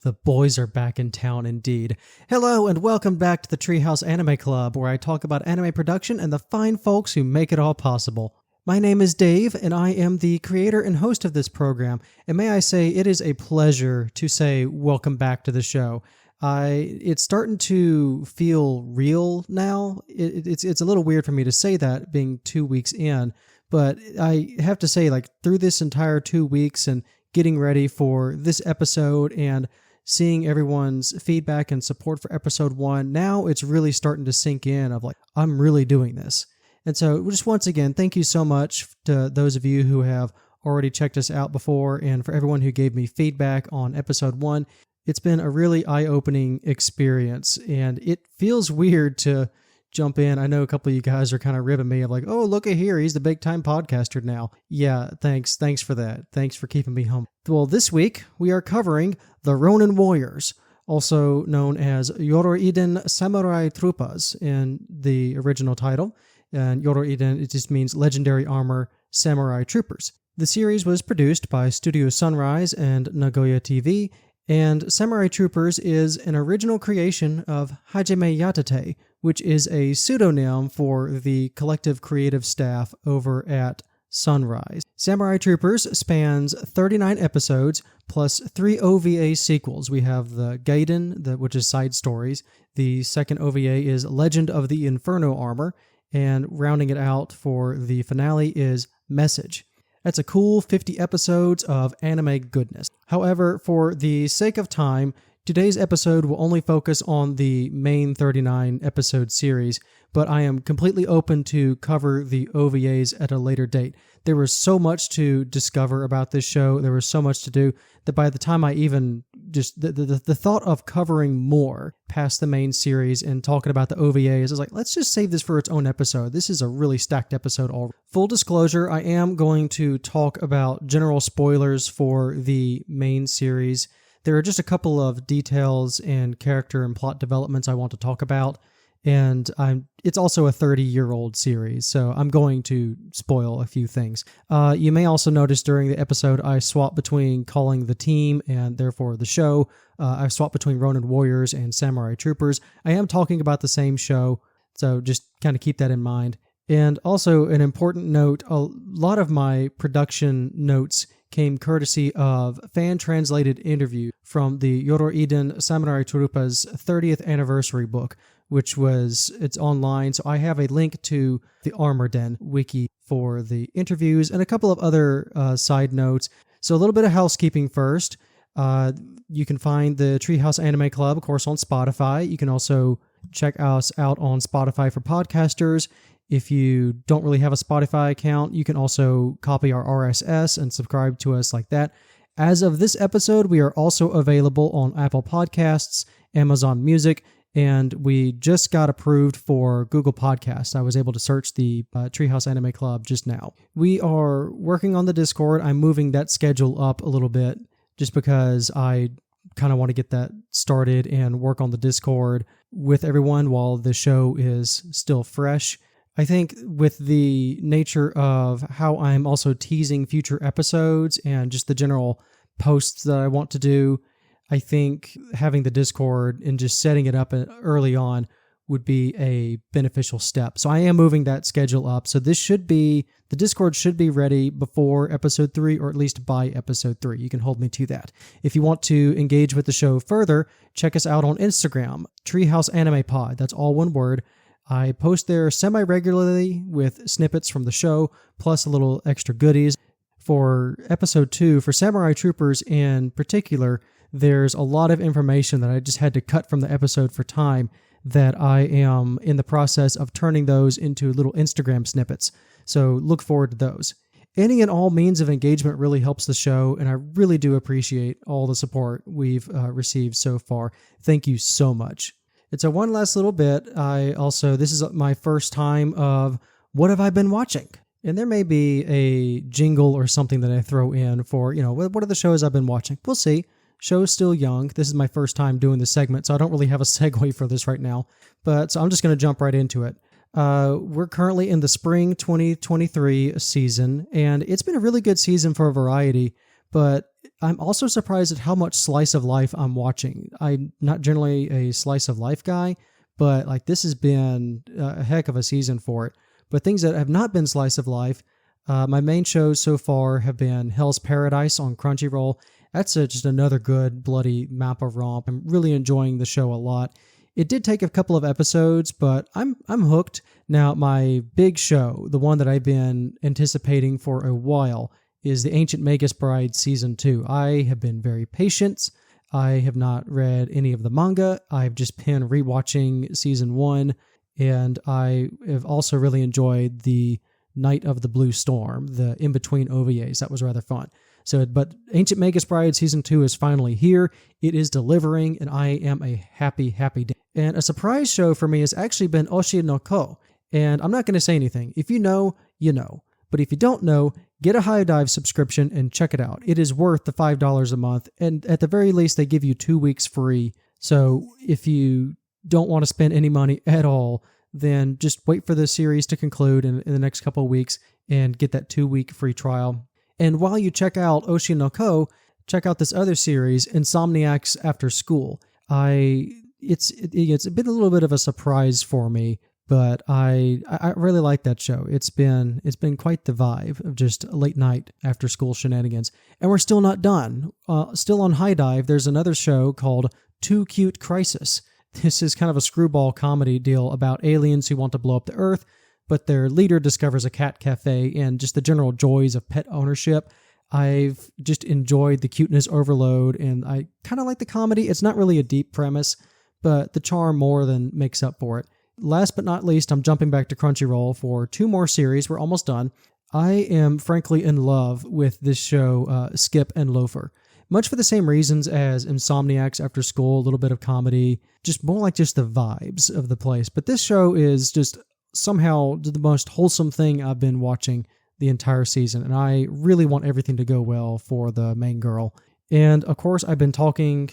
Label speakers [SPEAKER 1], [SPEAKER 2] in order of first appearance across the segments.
[SPEAKER 1] The boys are back in town indeed. Hello and welcome back to the Treehouse Anime Club, where I talk about anime production and the fine folks who make it all possible. My name is Dave, and I am the creator and host of this program, and may I say it is a pleasure to say welcome back to the show. It's starting to feel real now. It's a little weird for me to say that, being 2 weeks in, but I have to say, through this entire 2 weeks and getting ready for this episode and seeing everyone's feedback and support for episode 1, now it's really starting to sink in of I'm really doing this. And so just once again, thank you so much to those of you who have already checked us out before, and for everyone who gave me feedback on episode 1. It's been a really eye-opening experience, and it feels weird to jump in. I know a couple of you guys are kind of ribbing me of oh, look at here, he's the big-time podcaster now. Yeah, thanks for that. Thanks for keeping me humble. Well, this week we are covering the Ronin Warriors, also known as Yoroiden Samurai Troopers in the original title. And Yoroiden, it just means Legendary Armor Samurai Troopers. The series was produced by Studio Sunrise and Nagoya TV, and Samurai Troopers is an original creation of Hajime Yatate, which is a pseudonym for the collective creative staff over at Sunrise. Samurai Troopers spans 39 episodes plus 3 OVA sequels. We have the Gaiden, which is side stories. The second OVA is Legend of the Inferno Armor, and rounding it out for the finale is Message. That's a cool 50 episodes of anime goodness. However, for the sake of time, today's episode will only focus on the main 39 episode series, but I am completely open to cover the OVAs at a later date. There was so much to discover about this show, there was so much to do, that by the time I even just, the thought of covering more past the main series and talking about the OVAs, I was let's just save this for its own episode. This is a really stacked episode already. Full disclosure, I am going to talk about general spoilers for the main series. There are just a couple of details and character and plot developments I want to talk about, and it's also a 30-year-old series, so I'm going to spoil a few things. You may also notice during the episode I swap between calling the team and therefore the show. I swap between Ronin Warriors and Samurai Troopers. I am talking about the same show, so just kind of keep that in mind. And also an important note, a lot of my production notes came courtesy of fan-translated interview from the Yoroiden Samurai Troopers 30th anniversary book, which it's online, so I have a link to the Armor Den wiki for the interviews and a couple of other side notes. So a little bit of housekeeping first. You can find the Treehouse Anime Club, of course, on Spotify. You can also check us out on Spotify for podcasters. If you don't really have a Spotify account, you can also copy our RSS and subscribe to us like that. As of this episode, we are also available on Apple Podcasts, Amazon Music, and we just got approved for Google Podcasts. I was able to search the Treehouse Anime Club just now. We are working on the Discord. I'm moving that schedule up a little bit just because I kind of want to get that started and work on the Discord with everyone while the show is still fresh. I think with the nature of how I'm also teasing future episodes and just the general posts that I want to do, I think having the Discord and just setting it up early on would be a beneficial step. So I am moving that schedule up. So the Discord should be ready before episode 3, or at least by episode 3. You can hold me to that. If you want to engage with the show further, check us out on Instagram, Treehouse Anime Pod. That's all one word. I post there semi-regularly with snippets from the show, plus a little extra goodies. For episode 2, for Samurai Troopers in particular, there's a lot of information that I just had to cut from the episode for time that I am in the process of turning those into little Instagram snippets. So look forward to those. Any and all means of engagement really helps the show, and I really do appreciate all the support we've received so far. Thank you so much. And so one last little bit, this is my first time of what have I been watching? And there may be a jingle or something that I throw in for, what are the shows I've been watching? We'll see. Show's still young. This is my first time doing this segment, so I don't really have a segue for this right now. But so I'm just going to jump right into it. We're currently in the spring 2023 season, and it's been a really good season for a variety. but I'm also surprised at how much slice of life I'm watching. I'm not generally a slice of life guy, but like this has been a heck of a season for it. But things that have not been slice of life, my main shows so far have been Hell's Paradise on Crunchyroll. That's just another good bloody mappa romp. I'm really enjoying the show a lot. It did take a couple of episodes, but I'm hooked. Now, my big show, the one that I've been anticipating for a while, is the Ancient Magus Bride Season 2. I have been very patient. I have not read any of the manga. I've just been rewatching Season 1, and I have also really enjoyed the Night of the Blue Storm, the in-between OVAs. That was rather fun. But Ancient Magus Bride Season 2 is finally here. It is delivering, and I am a happy, happy day. And a surprise show for me has actually been Oshi no Ko. And I'm not going to say anything. If you know, you know. But if you don't know, get a High Dive subscription and check it out. It is worth the $5 a month. And at the very least, they give you 2 weeks free. So if you don't want to spend any money at all, then just wait for the series to conclude in the next couple of weeks and get that 2-week free trial. And while you check out Oshi no Ko, check out this other series, Insomniacs After School. It's been a little bit of a surprise for me, but I really like that show. It's been quite the vibe of just late night after school shenanigans. And we're still not done. Still on High Dive, there's another show called Too Cute Crisis. This is kind of a screwball comedy deal about aliens who want to blow up the Earth, but their leader discovers a cat cafe and just the general joys of pet ownership. I've just enjoyed the cuteness overload, and I kind of like the comedy. It's not really a deep premise, but the charm more than makes up for it. Last but not least, I'm jumping back to Crunchyroll for 2 more series. We're almost done. I am frankly in love with this show, Skip and Loafer. Much for the same reasons as Insomniacs After School, a little bit of comedy, just more like just the vibes of the place. But this show is just somehow the most wholesome thing I've been watching the entire season, and I really want everything to go well for the main girl. And of course, I've been talking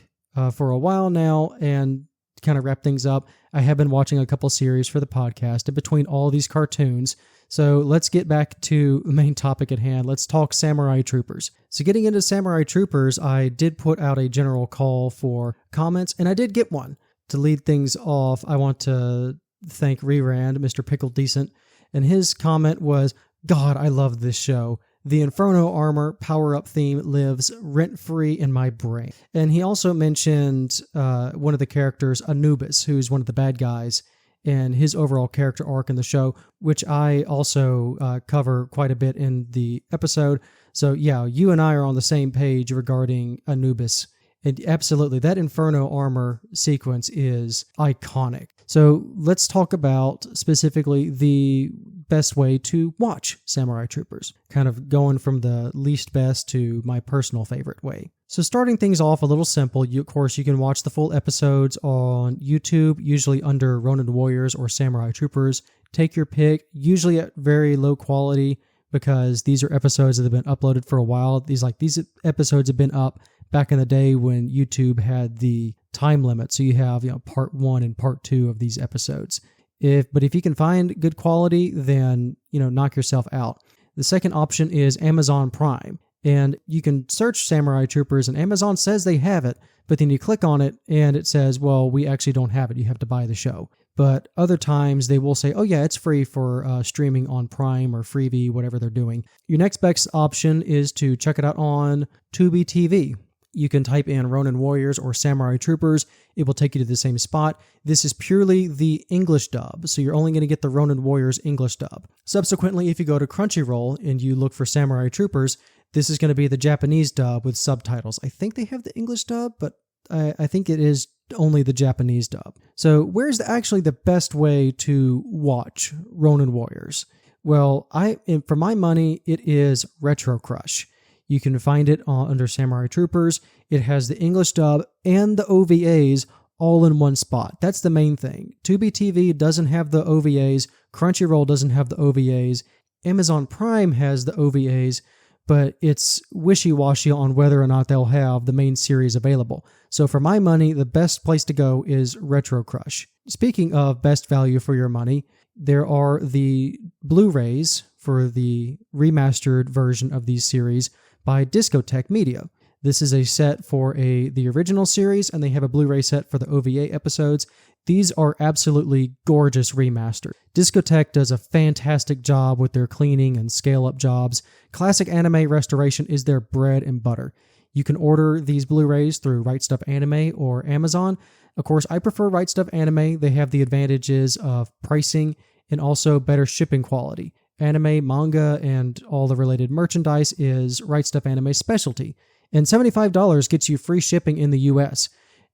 [SPEAKER 1] for a while now, and to kind of wrap things up, I have been watching a couple series for the podcast in between all these cartoons. So let's get back to the main topic at hand. Let's talk Samurai Troopers. So getting into Samurai Troopers, I did put out a general call for comments, and I did get one. To lead things off, I want to thank Rerand, Mr. Pickle Decent, and his comment was, God, I love this show. The Inferno Armor power-up theme lives rent-free in my brain. And he also mentioned one of the characters, Anubis, who's one of the bad guys, and his overall character arc in the show, which I also cover quite a bit in the episode. So yeah, you and I are on the same page regarding Anubis. And absolutely, that Inferno Armor sequence is iconic. So let's talk about specifically the best way to watch Samurai Troopers, kind of going from the least best to my personal favorite way. So starting things off a little simple, of course, you can watch the full episodes on YouTube, usually under Ronin Warriors or Samurai Troopers. Take your pick, usually at very low quality, because these are episodes that have been uploaded for a while. These episodes have been up back in the day when YouTube had the time limit. So you have, part 1 and part 2 of these episodes. But if you can find good quality, then, knock yourself out. The second option is Amazon Prime. And you can search Samurai Troopers, and Amazon says they have it, but then you click on it and it says, well, we actually don't have it. You have to buy the show. But other times they will say, oh yeah, it's free for streaming on Prime or Freevee, whatever they're doing. Your next best option is to check it out on Tubi TV. You can type in Ronin Warriors or Samurai Troopers. It will take you to the same spot. This is purely the English dub, so you're only going to get the Ronin Warriors English dub. Subsequently, if you go to Crunchyroll and you look for Samurai Troopers, this is going to be the Japanese dub with subtitles. I think they have the English dub, but I think it is only the Japanese dub. So where's actually the best way to watch Ronin Warriors? Well, for my money, it is Retro Crush. You can find it under Samurai Troopers. It has the English dub and the OVAs all in one spot. That's the main thing. Tubi TV doesn't have the OVAs. Crunchyroll doesn't have the OVAs. Amazon Prime has the OVAs, but it's wishy-washy on whether or not they'll have the main series available. So for my money, the best place to go is Retro Crush. Speaking of best value for your money, there are the Blu-rays for the remastered version of these series, by Discotek Media. This is a set for the original series, and they have a Blu-ray set for the OVA episodes. These are absolutely gorgeous remasters. Discotek does a fantastic job with their cleaning and scale-up jobs. Classic anime restoration is their bread and butter. You can order these Blu-rays through Right Stuf Anime or Amazon. Of course, I prefer Right Stuf Anime. They have the advantages of pricing and also better shipping quality. Anime, manga, and all the related merchandise is Right Stuf Anime's specialty. And $75 gets you free shipping in the US.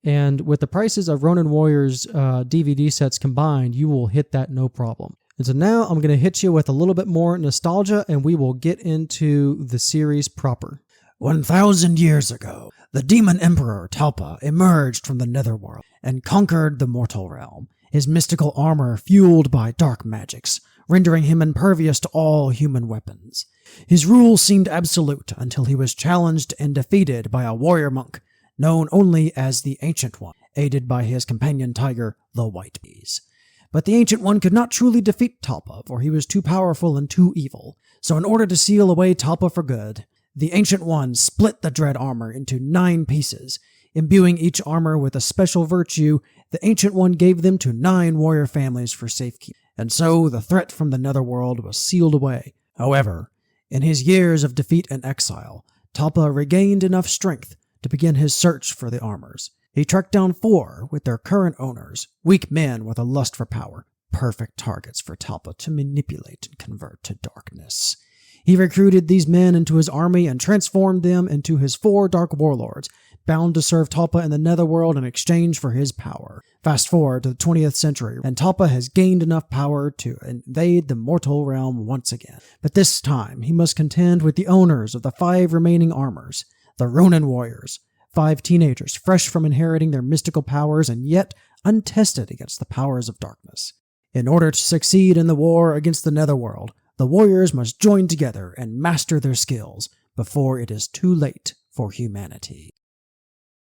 [SPEAKER 1] And with the prices of Ronin Warriors DVD sets combined, you will hit that no problem. And so now I'm going to hit you with a little bit more nostalgia, and we will get into the series proper.
[SPEAKER 2] 1,000 years ago, the demon emperor Talpa emerged from the netherworld and conquered the mortal realm, his mystical armor fueled by dark magics, rendering him impervious to all human weapons. His rule seemed absolute until he was challenged and defeated by a warrior monk, known only as the Ancient One, aided by his companion tiger, the White Bees. But the Ancient One could not truly defeat Talpa, for he was too powerful and too evil. So in order to seal away Talpa for good, the Ancient One split the dread armor into 9 pieces. Imbuing each armor with a special virtue, the Ancient One gave them to 9 warrior families for safekeeping. And so the threat from the netherworld was sealed away. However, in his years of defeat and exile, Talpa regained enough strength to begin his search for the armors. He tracked down 4 with their current owners, weak men with a lust for power, perfect targets for Talpa to manipulate and convert to darkness. He recruited these men into his army and transformed them into his 4 dark warlords, bound to serve Talpa in the netherworld in exchange for his power. Fast forward to the 20th century, and Talpa has gained enough power to invade the mortal realm once again. But this time, he must contend with the owners of the 5 remaining armors, the Ronin Warriors, 5 teenagers fresh from inheriting their mystical powers and yet untested against the powers of darkness. In order to succeed in the war against the netherworld, the warriors must join together and master their skills before it is too late for humanity.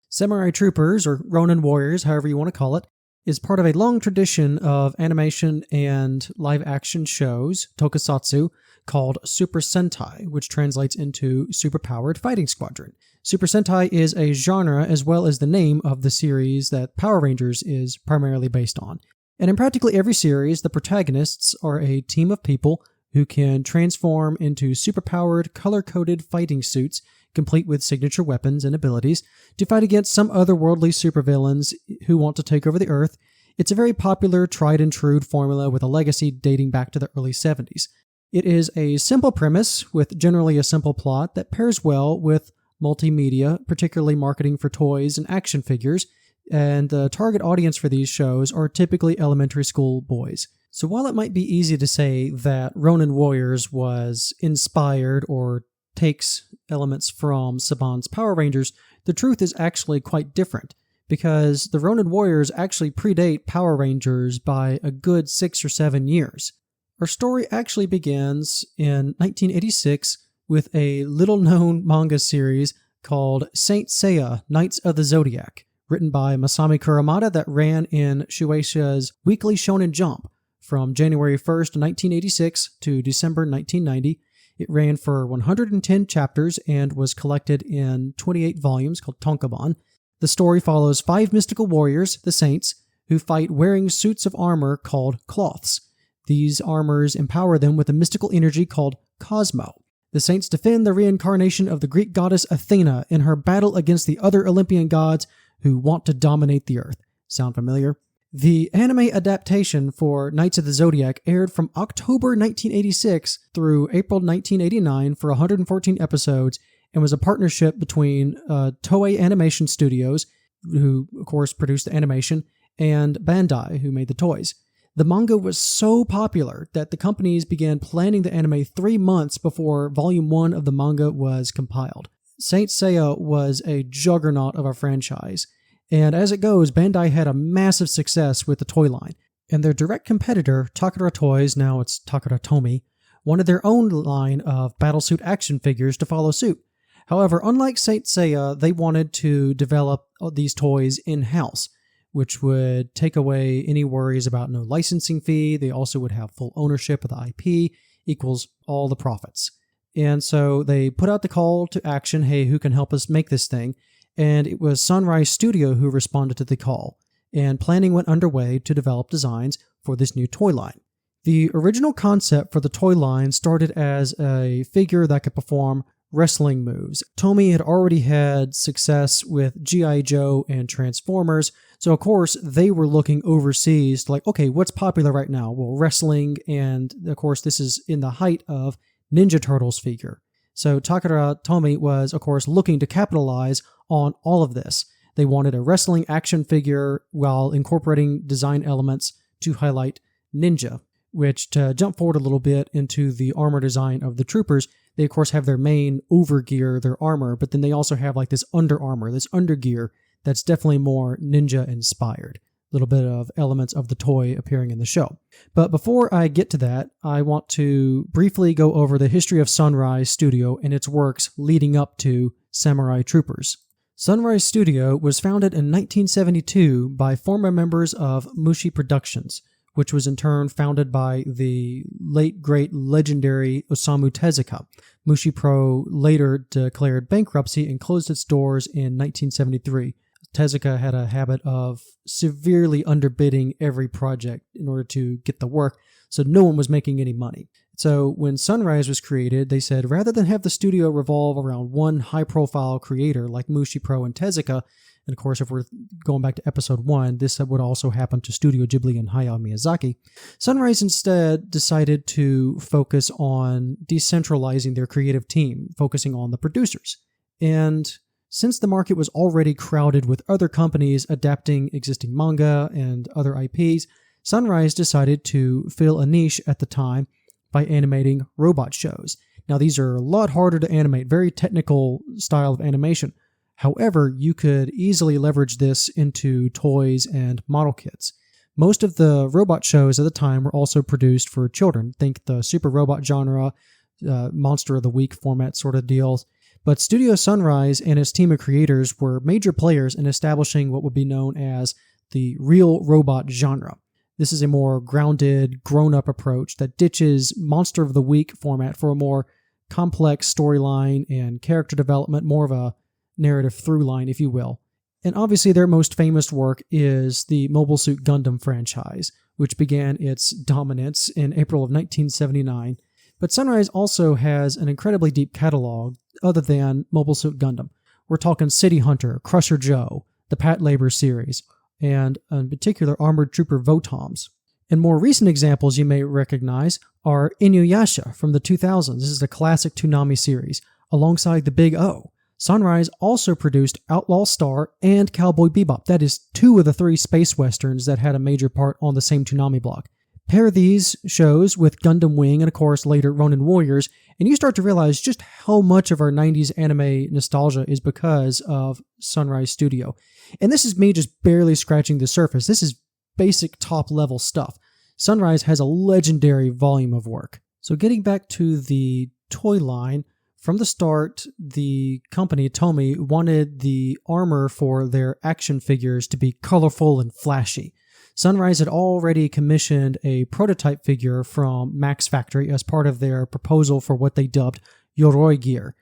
[SPEAKER 1] Samurai Troopers, or Ronin Warriors, however you want to call it, is part of a long tradition of animation and live-action shows, tokusatsu, called Super Sentai, which translates into Superpowered Fighting Squadron. Super Sentai is a genre as well as the name of the series that Power Rangers is primarily based on. And in practically every series, the protagonists are a team of people who can transform into superpowered, color-coded fighting suits, complete with signature weapons and abilities, to fight against some otherworldly supervillains who want to take over the Earth. It's a very popular, tried-and-true formula with a legacy dating back to the early 70s. It is a simple premise with generally a simple plot that pairs well with multimedia, particularly marketing for toys and action figures, and the target audience for these shows are typically elementary school boys. So while it might be easy to say that Ronin Warriors was inspired or takes elements from Saban's Power Rangers, the truth is actually quite different, because the Ronin Warriors actually predate Power Rangers by a good 6 or 7 years. Our story actually begins in 1986 with a little-known manga series called Saint Seiya Knights of the Zodiac, written by Masami Kurumada, that ran in Shueisha's Weekly Shonen Jump from January 1st, 1986 to December 1990. It ran for 110 chapters and was collected in 28 volumes called Tonkabon. The story follows 5 mystical warriors, the Saints, who fight wearing suits of armor called cloths. These armors empower them with a mystical energy called Cosmo. The Saints defend the reincarnation of the Greek goddess Athena in her battle against the other Olympian gods who want to dominate the Earth. Sound familiar? The anime adaptation for Knights of the Zodiac aired from October 1986 through April 1989 for 114 episodes and was a partnership between Toei Animation Studios, who of course produced the animation, and Bandai, who made the toys. The manga was so popular that the companies began planning the anime 3 months before Volume 1 of the manga was compiled. Saint Seiya was a juggernaut of a franchise, and as it goes, Bandai had a massive success with the toy line. And their direct competitor, Takara Toys, now it's Takara Tomy, wanted their own line of battlesuit action figures to follow suit. However, unlike Saint Seiya, they wanted to develop these toys in-house, which would take away any worries about no licensing fee. They also would have full ownership of the IP, equals all the profits. And so they put out the call to action, hey, who can help us make this thing? And it was Sunrise Studio who responded to the call. And planning went underway to develop designs for this new toy line. The original concept for the toy line started as a figure that could perform wrestling moves. Tomy had already had success with G.I. Joe and Transformers, so of course they were looking overseas like, okay, what's popular right now? Well, wrestling, and of course this is in the height of Ninja Turtles figure. So Takara Tomy was, of course, looking to capitalize on all of this. They wanted a wrestling action figure while incorporating design elements to highlight ninja, which, to jump forward a little bit into the armor design of the troopers, they of course have their main overgear, their armor, but then they also have like this under armor, this undergear that's definitely more ninja inspired. A little bit of elements of the toy appearing in the show. But before I get to that, I want to briefly go over the history of Sunrise Studio and its works leading up to Samurai Troopers. Sunrise Studio was founded in 1972 by former members of Mushi Productions, which was in turn founded by the late great legendary Osamu Tezuka. Mushi Pro later declared bankruptcy and closed its doors in 1973. Tezuka had a habit of severely underbidding every project in order to get the work, so no one was making any money. So when Sunrise was created, they said rather than have the studio revolve around one high-profile creator like Mushi Pro and Tezuka, and of course if we're going back to episode 1, this would also happen to Studio Ghibli and Hayao Miyazaki, Sunrise instead decided to focus on decentralizing their creative team, focusing on the producers. And since the market was already crowded with other companies adapting existing manga and other IPs, Sunrise decided to fill a niche at the time by animating robot shows. Now, these are a lot harder to animate, very technical style of animation. However, you could easily leverage this into toys and model kits. Most of the robot shows at the time were also produced for children. Think the super robot genre, Monster of the Week format sort of deals. But Studio Sunrise and its team of creators were major players in establishing what would be known as the real robot genre. This is a more grounded, grown-up approach that ditches Monster of the Week format for a more complex storyline and character development, more of a narrative through line, if you will. And obviously their most famous work is the Mobile Suit Gundam franchise, which began its dominance in April of 1979. But Sunrise also has an incredibly deep catalog other than Mobile Suit Gundam. We're talking City Hunter, Crusher Joe, the Pat Labor series, and in particular Armored Trooper Votoms. And more recent examples you may recognize are Inuyasha from the 2000s. This is a classic Toonami series, alongside the Big O. Sunrise also produced Outlaw Star and Cowboy Bebop. That is 2 of the 3 space westerns that had a major part on the same Toonami block. Pair these shows with Gundam Wing and, of course, later Ronin Warriors, and you start to realize just how much of our 90s anime nostalgia is because of Sunrise Studio. And this is me just barely scratching the surface. This is basic top-level stuff. Sunrise has a legendary volume of work. So getting back to the toy line, from the start, the company, Tomy, wanted the armor for their action figures to be colorful and flashy. Sunrise had already commissioned a prototype figure from Max Factory as part of their proposal for what they dubbed Yoroi gear.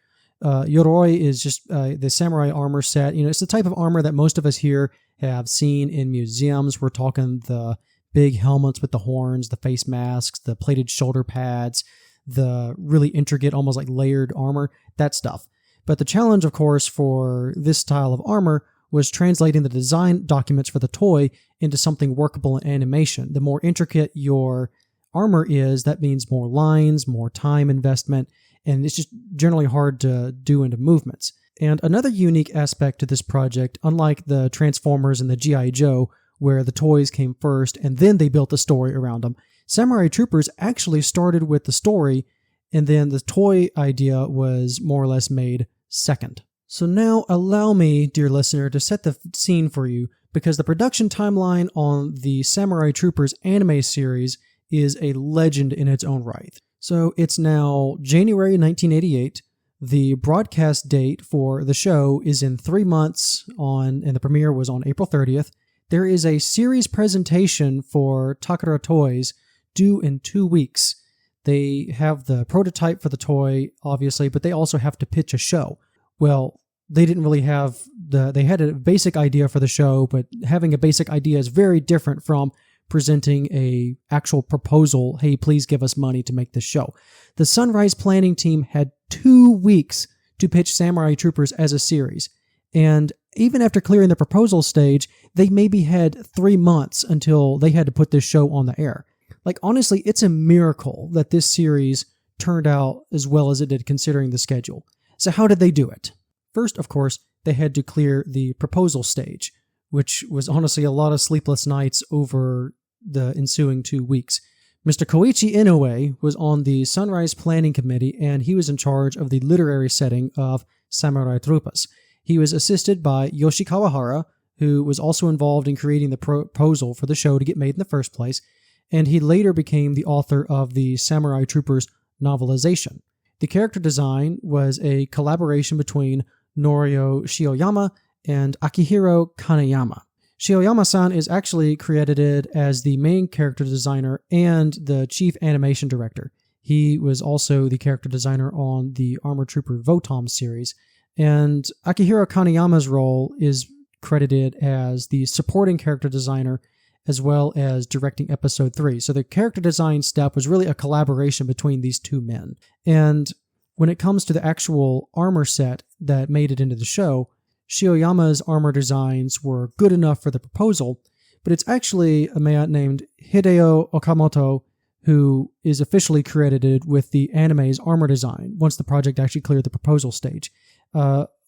[SPEAKER 1] Yoroi is just the samurai armor set. You know, it's the type of armor that most of us here have seen in museums. We're talking the big helmets with the horns, the face masks, the plated shoulder pads, the really intricate, almost like layered armor, that stuff. But the challenge, of course, for this style of armor was translating the design documents for the toy into something workable in animation. The more intricate your armor is, that means more lines, more time investment, and it's just generally hard to do into movements. And another unique aspect to this project, unlike the Transformers and the G.I. Joe, where the toys came first and then they built the story around them, Samurai Troopers actually started with the story, and then the toy idea was more or less made second. So now allow me, dear listener, to set the scene for you, because the production timeline on the Samurai Troopers anime series is a legend in its own right. So it's now January 1988. The broadcast date for the show is in 3 months and the premiere was on April 30th. There is a series presentation for Takara Toys due in 2 weeks. They have the prototype for the toy, obviously, but they also have to pitch a show. Well, they didn't really have they had a basic idea for the show, but having a basic idea is very different from presenting a actual proposal. Hey, please give us money to make this show. The Sunrise planning team had 2 weeks to pitch Samurai Troopers as a series. And even after clearing the proposal stage, they maybe had 3 months until they had to put this show on the air. Like, honestly, it's a miracle that this series turned out as well as it did considering the schedule. So how did they do it? First, of course, they had to clear the proposal stage, which was honestly a lot of sleepless nights over the ensuing 2 weeks. Mr. Koichi Inoue was on the Sunrise Planning Committee, and he was in charge of the literary setting of Samurai Troopers. He was assisted by Yoshi Kawahara, who was also involved in creating the proposal for the show to get made in the first place, and he later became the author of the Samurai Troopers novelization. The character design was a collaboration between Norio Shioyama and Akihiro Kaneyama. Shioyama-san is actually credited as the main character designer and the chief animation director. He was also the character designer on the Armored Trooper Votom series, and Akihiro Kaneyama's role is credited as the supporting character designer as well as directing episode 3. So the character design step was really a collaboration between these two men. And when it comes to the actual armor set that made it into the show, Shioyama's armor designs were good enough for the proposal, but it's actually a man named Hideo Okamoto who is officially credited with the anime's armor design once the project actually cleared the proposal stage.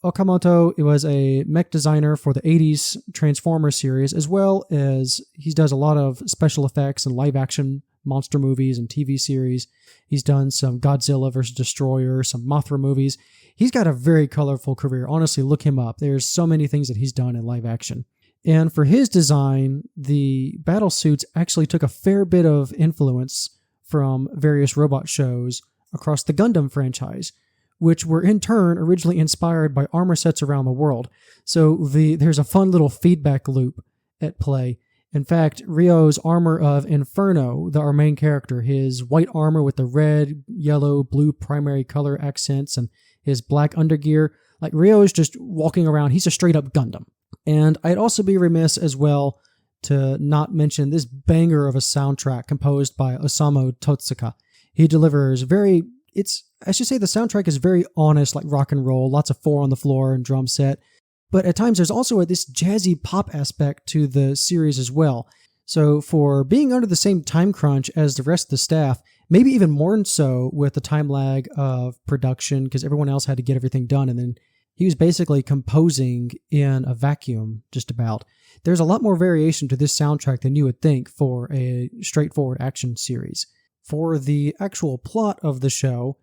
[SPEAKER 1] Okamoto was a mech designer for the 80s Transformers series, as well as he does a lot of special effects and live-action monster movies and TV series. He's done some Godzilla vs. Destroyer, some Mothra movies. He's got a very colorful career. Honestly, look him up. There's so many things that he's done in live action. And for his design, the battle suits actually took a fair bit of influence from various robot shows across the Gundam franchise, which were in turn originally inspired by armor sets around the world. So there's a fun little feedback loop at play. In fact, Ryo's armor of Inferno, our main character, his white armor with the red, yellow, blue primary color accents and his black undergear, like Ryo is just walking around. He's a straight up Gundam. And I'd also be remiss as well to not mention this banger of a soundtrack composed by Osamu Totsuka. He delivers I should say the soundtrack is very honest, like rock and roll, lots of 4 on the floor and drum set. But at times there's also this jazzy pop aspect to the series as well. So for being under the same time crunch as the rest of the staff, maybe even more so with the time lag of production because everyone else had to get everything done, and then he was basically composing in a vacuum just about. There's a lot more variation to this soundtrack than you would think for a straightforward action series. For the actual plot of the show,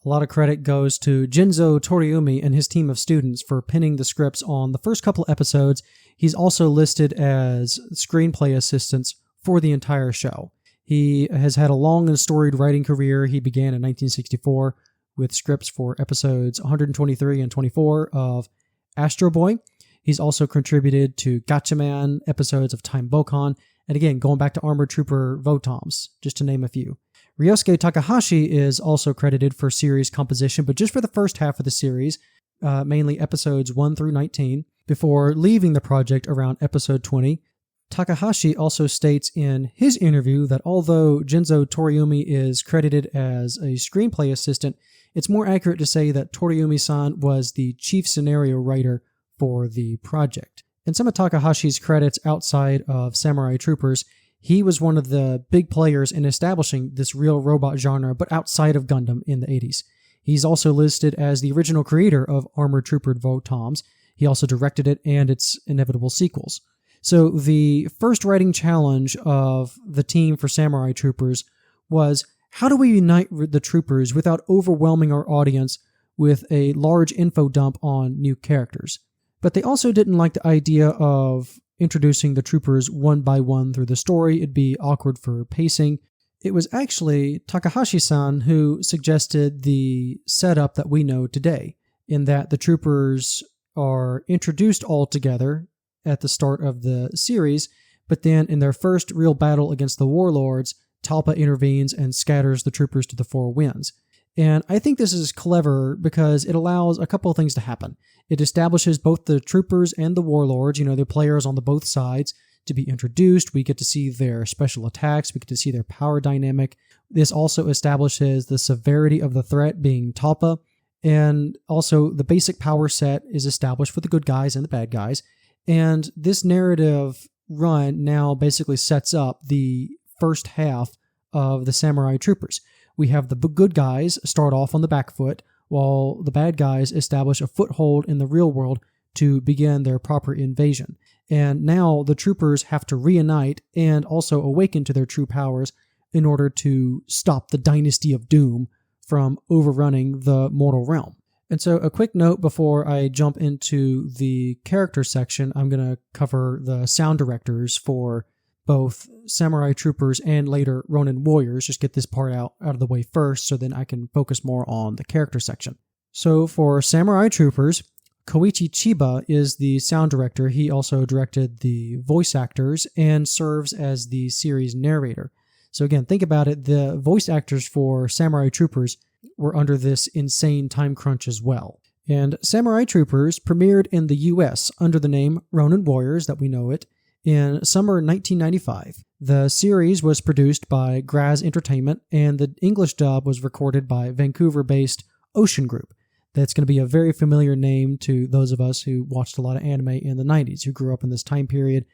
[SPEAKER 1] a lot of credit goes to Jinzo Toriumi and his team of students for penning the scripts on the first couple episodes. He's also listed as screenplay assistants for the entire show. He has had a long and storied writing career. He began in 1964 with scripts for episodes 123 and 24 of Astro Boy. He's also contributed to Gatchaman episodes of Time Bokan, and again, going back to Armored Trooper Votoms, just to name a few. Ryosuke Takahashi is also credited for series composition, but just for the first half of the series, mainly episodes 1 through 19, before leaving the project around episode 20. Takahashi also states in his interview that although Jinzo Toriumi is credited as a screenplay assistant, it's more accurate to say that Toriumi-san was the chief scenario writer for the project. In some of Takahashi's credits outside of Samurai Troopers, he was one of the big players in establishing this real robot genre, but outside of Gundam in the 80s. He's also listed as the original creator of Armored Trooper Votoms. He also directed it and its inevitable sequels. So the first writing challenge of the team for Samurai Troopers was, how do we unite the troopers without overwhelming our audience with a large info dump on new characters? But they also didn't like the idea of introducing the troopers one by one through the story. It'd be awkward for pacing. It was actually Takahashi-san who suggested the setup that we know today, in that the troopers are introduced all together at the start of the series, but then in their first real battle against the warlords, Talpa intervenes and scatters the troopers to the four winds. And I think this is clever because it allows a couple of things to happen. It establishes both the troopers and the warlords, the players on the both sides, to be introduced. We get to see their special attacks. We get to see their power dynamic. This also establishes the severity of the threat being Talpa. And also the basic power set is established for the good guys and the bad guys. And this narrative run now basically sets up the first half of the Samurai Troopers. We have the good guys start off on the back foot, while the bad guys establish a foothold in the real world to begin their proper invasion. And now the troopers have to reunite and also awaken to their true powers in order to stop the Dynasty of Doom from overrunning the mortal realm. And so a quick note before I jump into the character section, I'm going to cover the sound directors for both Samurai Troopers and later Ronin Warriors. Just get this part out of the way first so then I can focus more on the character section. So for Samurai Troopers, Koichi Chiba is the sound director. He also directed the voice actors and serves as the series narrator. So again, think about it. The voice actors for Samurai Troopers were under this insane time crunch as well. And Samurai Troopers premiered in the US under the name Ronin Warriors, that we know it, in summer 1995. The series was produced by Graz Entertainment, and the English dub was recorded by Vancouver-based Ocean Group. That's going to be a very familiar name to those of us who watched a lot of anime in the 90s, who grew up in this time period.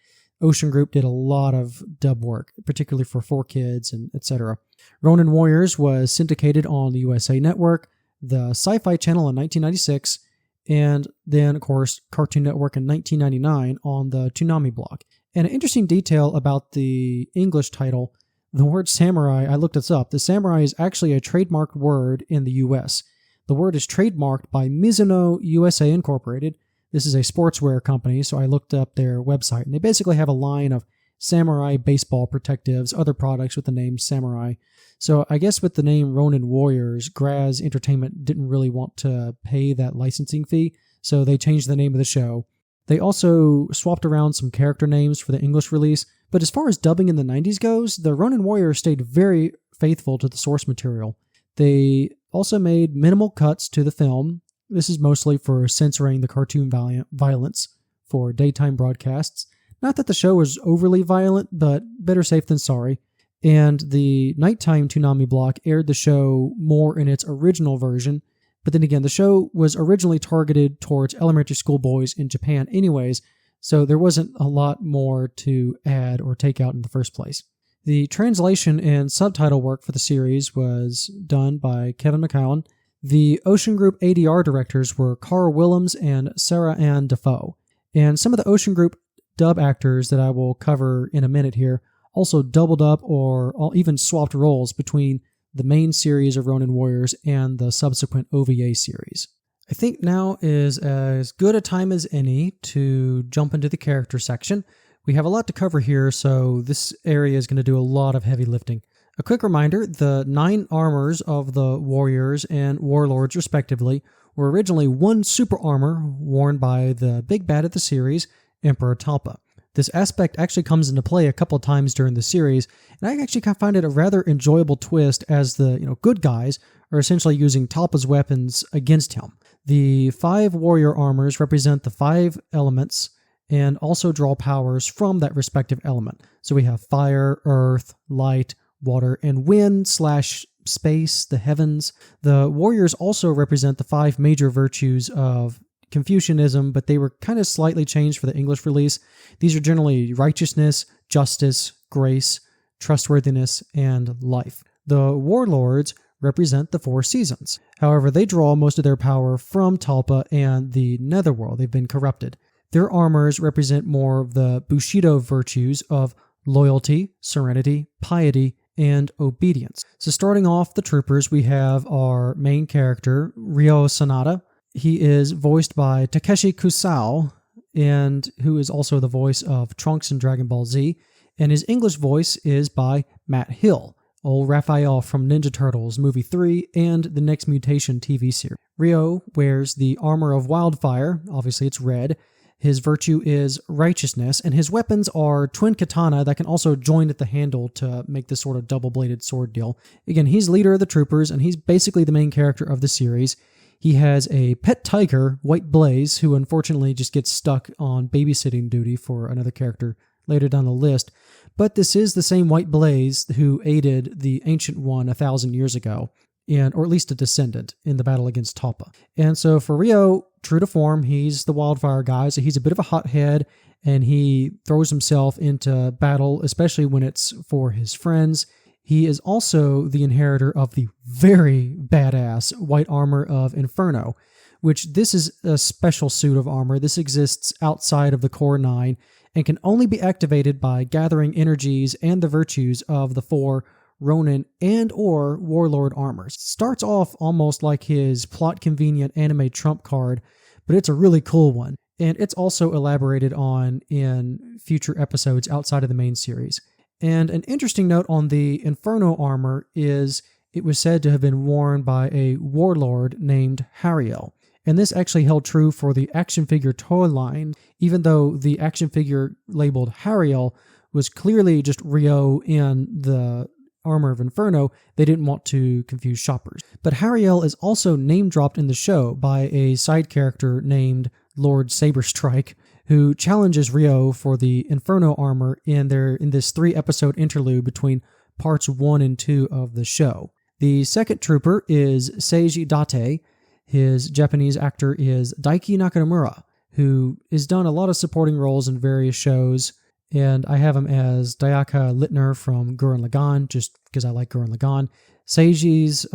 [SPEAKER 1] Ocean Group did a lot of dub work, particularly for 4Kids and etc. Ronin Warriors was syndicated on the USA Network, the Sci-Fi Channel in 1996, and then, of course, Cartoon Network in 1999 on the Toonami block. And an interesting detail about the English title, the word samurai, I looked this up. The samurai is actually a trademarked word in the US. The word is trademarked by Mizuno USA Incorporated. This is a sportswear company, so I looked up their website, and they basically have a line of samurai baseball protectives, other products with the name samurai. So I guess with the name Ronin Warriors, Graz Entertainment didn't really want to pay that licensing fee, so they changed the name of the show. They also swapped around some character names for the English release, but as far as dubbing in the 90s goes, the Ronin Warriors stayed very faithful to the source material. They also made minimal cuts to the film. This is mostly for censoring the cartoon violence for daytime broadcasts. Not that the show was overly violent, but better safe than sorry. And the nighttime Toonami block aired the show more in its original version. But then again, the show was originally targeted towards elementary school boys in Japan anyways, so there wasn't a lot more to add or take out in the first place. The translation and subtitle work for the series was done by Kevin McCowan. The Ocean Group ADR directors were Carl Willems and Sarah Ann Defoe. And some of the Ocean Group dub actors that I will cover in a minute here also doubled up or even swapped roles between the main series of Ronin Warriors and the subsequent OVA series. I think now is as good a time as any to jump into the character section. We have a lot to cover here, so this area is going to do a lot of heavy lifting. A quick reminder, the 9 armors of the warriors and warlords respectively were originally one super armor worn by the big bad of the series, Emperor Talpa. This aspect actually comes into play a couple of times during the series, and I actually find it a rather enjoyable twist as the good guys are essentially using Talpa's weapons against him. The 5 warrior armors represent the 5 elements and also draw powers from that respective element. So we have fire, earth, light, water, and wind/space, the heavens. The warriors also represent the 5 major virtues of Confucianism, but they were kind of slightly changed for the English release. These are generally righteousness, justice, grace, trustworthiness, and life. The warlords represent the 4 seasons. However, they draw most of their power from Talpa and the Netherworld. They've been corrupted. Their armors represent more of the Bushido virtues of loyalty, serenity, piety, and obedience. So starting off the troopers, we have our main character, Ryo Sanada. He is voiced by Takeshi Kusao, and who is also the voice of Trunks in Dragon Ball Z, and his English voice is by Matt Hill, old Raphael from Ninja Turtles Movie 3 and the Next Mutation TV series. Ryo wears the armor of Wildfire, obviously it's red. His virtue is righteousness, and his weapons are twin katana that can also join at the handle to make this sort of double-bladed sword deal. Again, he's leader of the troopers, and he's basically the main character of the series. He has a pet tiger, White Blaze, who unfortunately just gets stuck on babysitting duty for another character later down the list. But this is the same White Blaze who aided the Ancient One 1,000 years ago, or at least a descendant, in the battle against Talpa. And so for Ryo, true to form, he's the wildfire guy, so he's a bit of a hothead, and he throws himself into battle, especially when it's for his friends. He is also the inheritor of the very badass white armor of Inferno, which this is a special suit of armor. This exists outside of the Core 9 and can only be activated by gathering energies and the virtues of the 4 Ronin and or Warlord armors. Starts off almost like his plot-convenient anime trump card, but it's a really cool one. And it's also elaborated on in future episodes outside of the main series. And an interesting note on the Inferno armor is it was said to have been worn by a warlord named Hariel. And this actually held true for the action figure toy line, even though the action figure labeled Hariel was clearly just Ryo in the armor of Inferno. They didn't want to confuse shoppers. But Hariel is also name-dropped in the show by a side character named Lord Saberstrike, who challenges Ryo for the Inferno armor in this 3-episode interlude between parts 1 and 2 of the show. The second trooper is Seiji Date. His Japanese actor is Daiki Nakamura, who has done a lot of supporting roles in various shows, and I have him as Dayaka Littner from Gurren Lagann, just because I like Gurren Lagann. Seiji's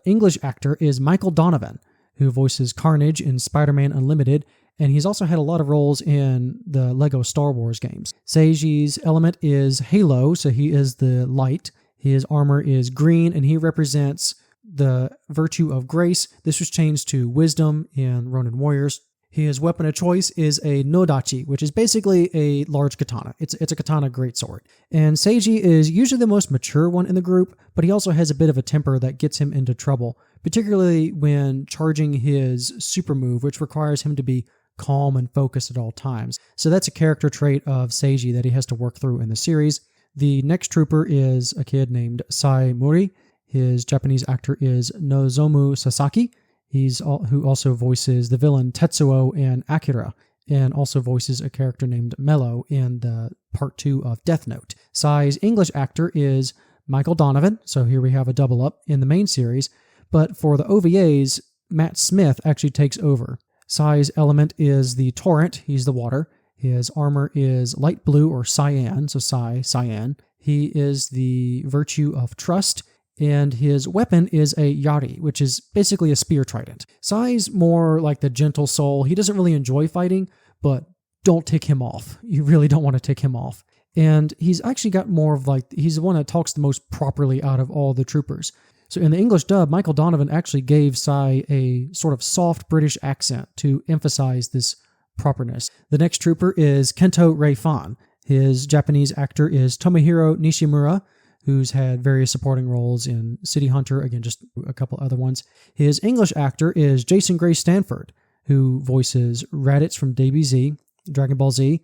[SPEAKER 1] English actor is Michael Donovan, who voices Carnage in Spider-Man Unlimited, and he's also had a lot of roles in the Lego Star Wars games. Seiji's element is Halo, so he is the light. His armor is green, and he represents the virtue of grace. This was changed to wisdom in Ronin Warriors. His weapon of choice is a Nodachi, which is basically a large katana. It's a katana greatsword. And Seiji is usually the most mature one in the group, but he also has a bit of a temper that gets him into trouble, particularly when charging his super move, which requires him to be calm and focused at all times. So that's a character trait of Seiji that he has to work through in the series. The next trooper is a kid named Sai Mori. His Japanese actor is Nozomu Sasaki. Who also voices the villain Tetsuo in Akira, and also voices a character named Mello in the part 2 of Death Note. Sai's English actor is Michael Donovan, so here we have a double up in the main series, but for the OVAs, Matt Smith actually takes over. Sai's element is the torrent, he's the water. His armor is light blue or cyan, so cyan. He is the virtue of trust, and his weapon is a yari, which is basically a spear trident. Sai's more like the gentle soul. He doesn't really enjoy fighting, but don't tick him off. You really don't want to tick him off. And he's actually got more of he's the one that talks the most properly out of all the troopers. So in the English dub, Michael Donovan actually gave Sai a sort of soft British accent to emphasize this properness. The next trooper is Kento Reifan. His Japanese actor is Tomohiro Nishimura, who's had various supporting roles in City Hunter, again, just a couple other ones. His English actor is Jason Gray Stanford, who voices Raditz from DBZ, Dragon Ball Z,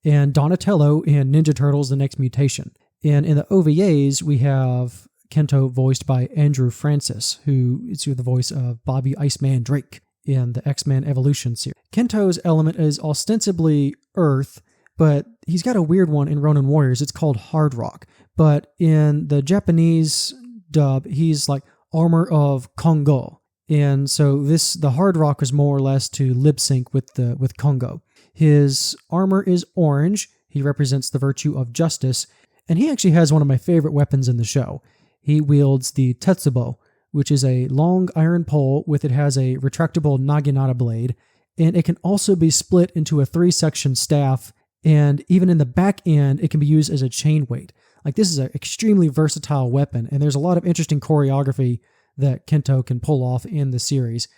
[SPEAKER 1] and Donatello in Ninja Turtles: The Next Mutation. And in the OVAs, we have Kento voiced by Andrew Francis, who is the voice of Bobby Iceman Drake in the X-Men Evolution series. Kento's element is ostensibly Earth, but he's got a weird one in Ronin Warriors. It's called Hard Rock. But in the Japanese dub, he's like armor of Kongo. And so the Hard Rock is more or less to lip sync with Kongo. His armor is orange. He represents the virtue of justice. And he actually has one of my favorite weapons in the show. He wields the Tetsubo, which is a long iron pole it has a retractable naginata blade. And it can also be split into a 3-section staff. And even in the back end, it can be used as a chain weight. This is an extremely versatile weapon, and there's a lot of interesting choreography that Kento can pull off in the series.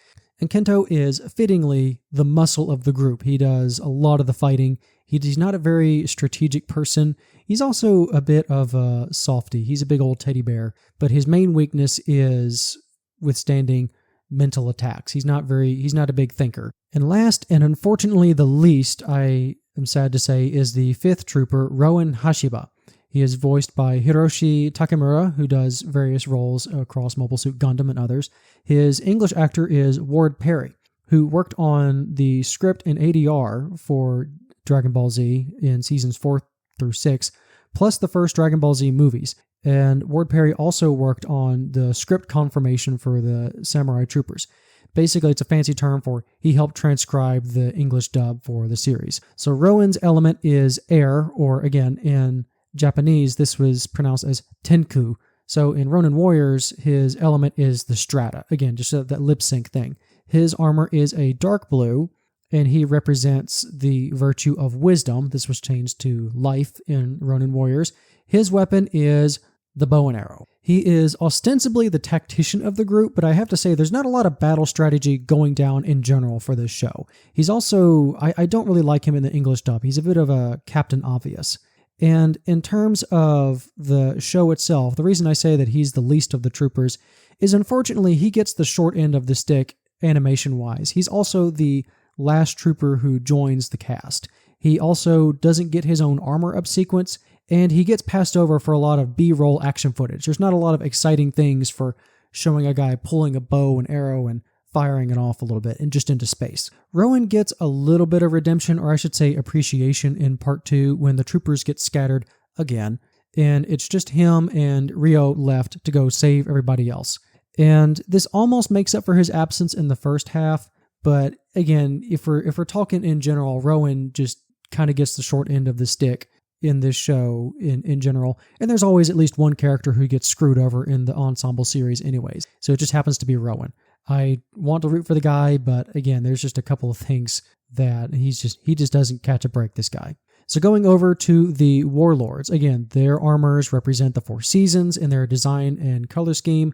[SPEAKER 1] And Kento is fittingly the muscle of the group. He does a lot of the fighting. He's not a very strategic person. He's also a bit of a softy. He's a big old teddy bear, but his main weakness is withstanding mental attacks. He's not a big thinker. And last, and unfortunately the least, I am sad to say, is the 5th trooper, Ronin Hashiba. He is voiced by Hiroshi Takemura, who does various roles across Mobile Suit Gundam and others. His English actor is Ward Perry, who worked on the script and ADR for Dragon Ball Z in seasons 4 through 6, plus the first Dragon Ball Z movies. And Ward Perry also worked on the script confirmation for the Samurai Troopers. Basically, it's a fancy term for he helped transcribe the English dub for the series. So Rowan's element is air, or again, in Japanese, this was pronounced as Tenku. So in Ronin Warriors, his element is the strata. Again, just that lip sync thing. His armor is a dark blue, and he represents the virtue of wisdom. This was changed to life in Ronin Warriors. His weapon is the bow and arrow. He is ostensibly the tactician of the group, but I have to say there's not a lot of battle strategy going down in general for this show. He's also, I don't really like him in the English dub. He's a bit of a Captain Obvious. And in terms of the show itself, the reason I say that he's the least of the troopers is unfortunately he gets the short end of the stick animation-wise. He's also the last trooper who joins the cast. He also doesn't get his own armor-up sequence, and he gets passed over for a lot of B-roll action footage. There's not a lot of exciting things for showing a guy pulling a bow and arrow and firing it off a little bit and just into space. Rowan gets a little bit of redemption, or I should say appreciation, in part 2 when the troopers get scattered again, and it's just him and Ryo left to go save everybody else. And this almost makes up for his absence in the first half, but again, if we're talking in general, Rowan just kind of gets the short end of the stick in this show in general, and there's always at least one character who gets screwed over in the ensemble series anyways, so it just happens to be Rowan. I want to root for the guy, but again, there's just a couple of things that he just doesn't catch a break, this guy. So going over to the Warlords, again, their armors represent the 4 seasons in their design and color scheme,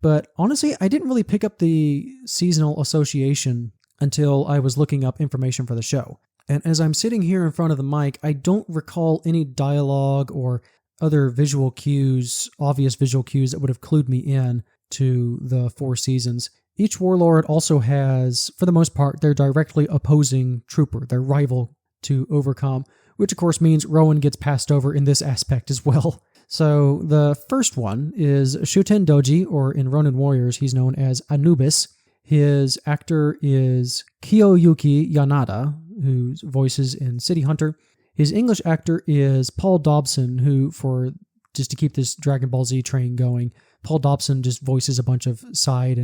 [SPEAKER 1] but honestly, I didn't really pick up the seasonal association until I was looking up information for the show. And as I'm sitting here in front of the mic, I don't recall any dialogue or other visual cues, obvious visual cues that would have clued me in to the 4 seasons. Each warlord also has, for the most part, their directly opposing trooper, their rival to overcome, which of course means Rowan gets passed over in this aspect as well. So the first one is Shuten Doji, or in Ronin Warriors, he's known as Anubis. His actor is Kiyoyuki Yanada, who voices in City Hunter. His English actor is Paul Dobson, who, just to keep this Dragon Ball Z train going, Paul Dobson just voices a bunch of side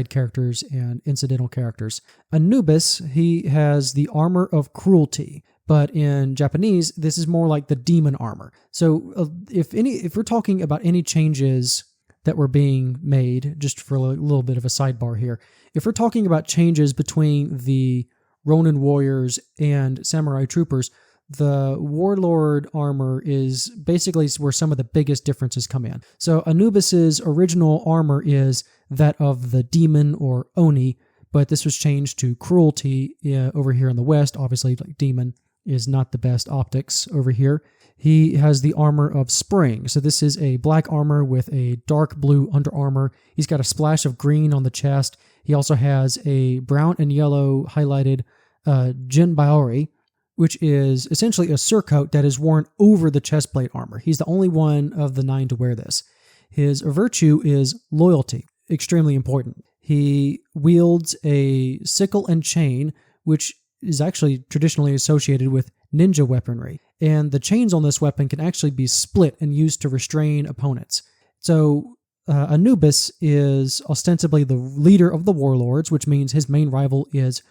[SPEAKER 1] characters and incidental characters. Anubis, he has the armor of cruelty, but in Japanese, this is more like the demon armor. So if we're talking about any changes that were being made, just for a little bit of a sidebar here, if we're talking about changes between the Ronin Warriors and Samurai Troopers, the Warlord armor is basically where some of the biggest differences come in. So Anubis's original armor is that of the demon or Oni, but this was changed to cruelty over here in the West. Obviously, like demon is not the best optics over here. He has the armor of spring. So this is a black armor with a dark blue under armor. He's got a splash of green on the chest. He also has a brown and yellow highlighted Jinbaori, which is essentially a surcoat that is worn over the chestplate armor. He's the only one of the 9 to wear this. His virtue is loyalty, extremely important. He wields a sickle and chain, which is actually traditionally associated with ninja weaponry. And the chains on this weapon can actually be split and used to restrain opponents. So Anubis is ostensibly the leader of the warlords, which means his main rival is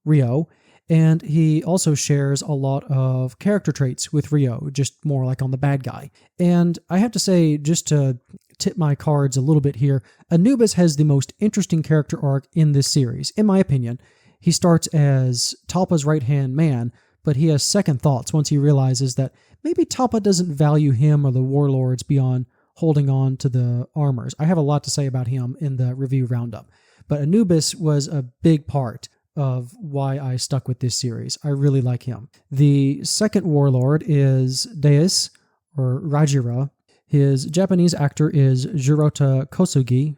[SPEAKER 1] Ryo. And he also shares a lot of character traits with Ryo, just more like on the bad guy. And I have to say, just to tip my cards a little bit here, Anubis has the most interesting character arc in this series, in my opinion. He starts as Talpa's right-hand man, but he has second thoughts once he realizes that maybe Talpa doesn't value him or the warlords beyond holding on to the armors. I have a lot to say about him in the review roundup, but Anubis was a big part of why I stuck with this series. I really like him. The second warlord is Deus, or Rajira. His Japanese actor is Jirota Kosugi,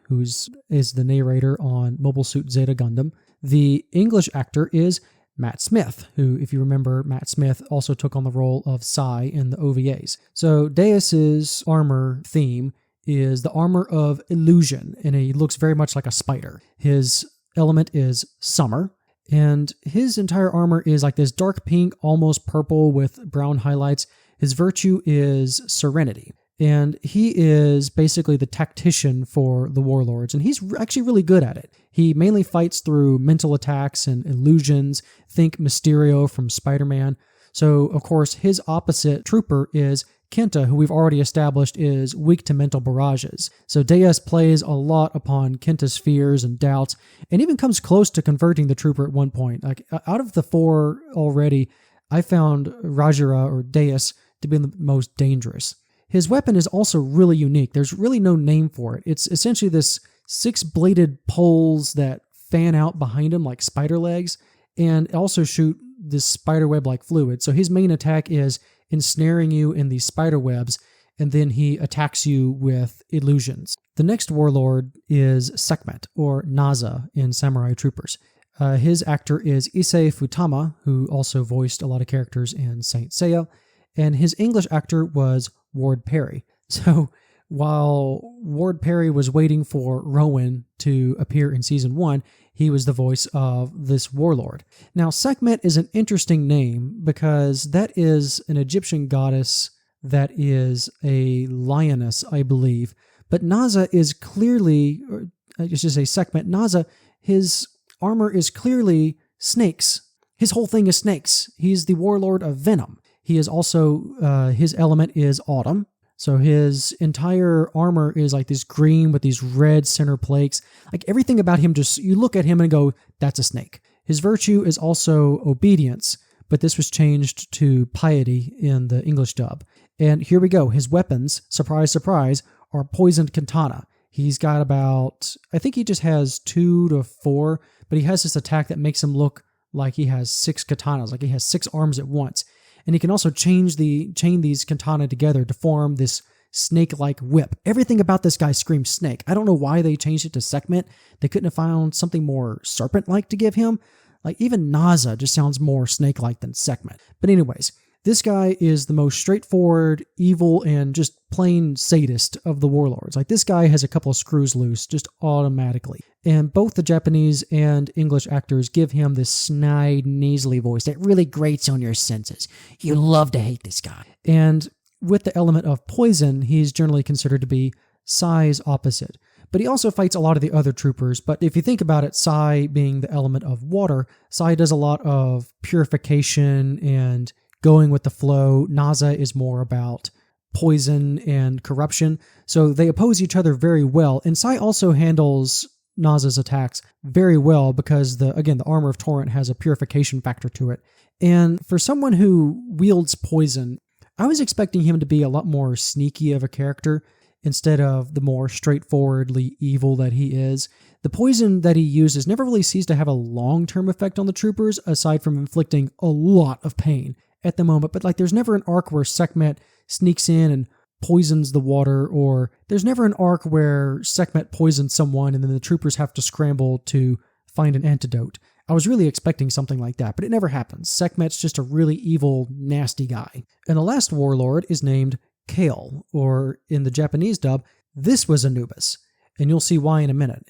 [SPEAKER 1] is the narrator on Mobile Suit Zeta Gundam. The English actor is Matt Smith, who, if you remember, Matt Smith also took on the role of Sai in the OVAs. So Deus's armor theme is the armor of illusion, and he looks very much like a spider. His element is summer, and his entire armor is like this dark pink, almost purple with brown highlights. His virtue is serenity. And he is basically the tactician for the warlords, and he's actually really good at it. He mainly fights through mental attacks and illusions. Think Mysterio from Spider-Man. So, of course, his opposite trooper is Kenta, who we've already established is weak to mental barrages. So Deus plays a lot upon Kenta's fears and doubts, and even comes close to converting the trooper at one point. Like, out of the 4 already, I found Rajira, or Deus, to be the most dangerous. His weapon is also really unique. There's really no name for it. It's essentially this 6-bladed poles that fan out behind him like spider legs, and also shoot this spiderweb-like fluid. So his main attack is ensnaring you in these spider webs, and then he attacks you with illusions. The next warlord is Sekhmet, or Naza in Samurai Troopers. His actor is Issei Futama, who also voiced a lot of characters in Saint Seiya, and his English actor was Ward Perry. So while Ward Perry was waiting for Rowan to appear in Season 1, he was the voice of this warlord. Now, Sekhmet is an interesting name because that is an Egyptian goddess that is a lioness, I believe. But Naza is clearly, or I should say Sekhmet, Naza, his armor is clearly snakes. His whole thing is snakes. He's the warlord of Venom. He is also, his element is autumn. So his entire armor is like this green with these red center plates. Like everything about him, just you look at him and go, that's a snake. His virtue is also obedience, but this was changed to piety in the English dub. And here we go. His weapons, surprise, surprise, are poisoned katana. He's got about, I think he just has 2 to 4, but he has this attack that makes him look like he has 6 katanas, like he has 6 arms at once. And he can also chain these katana together to form this snake-like whip. Everything about this guy screams snake. I don't know why they changed it to Sekhmet. They couldn't have found something more serpent-like to give him. Like even Naza just sounds more snake-like than Sekhmet. But anyways, this guy is the most straightforward, evil, and just plain sadist of the warlords. Like this guy has a couple of screws loose just automatically. And both the Japanese and English actors give him this snide, nasally voice that really grates on your senses. You love to hate this guy. And with the element of poison, he's generally considered to be Sai's opposite. But he also fights a lot of the other troopers. But if you think about it, Sai being the element of water, Sai does a lot of purification and going with the flow. Naza is more about poison and corruption. So they oppose each other very well. And Sai also handles Naza's attacks very well because the armor of Torrent has a purification factor to it. And for someone who wields poison, I was expecting him to be a lot more sneaky of a character instead of the more straightforwardly evil that he is. The poison that he uses never really seems to have a long-term effect on the troopers aside from inflicting a lot of pain at the moment. But like there's never an arc where Sekhmet sneaks in and poisons the water, or there's never an arc where Sekhmet poisons someone and then the troopers have to scramble to find an antidote. I was really expecting something like that, but it never happens. Sekhmet's just a really evil, nasty guy. And the last warlord is named Kale, or in the Japanese dub, this was Anubis. And you'll see why in a minute.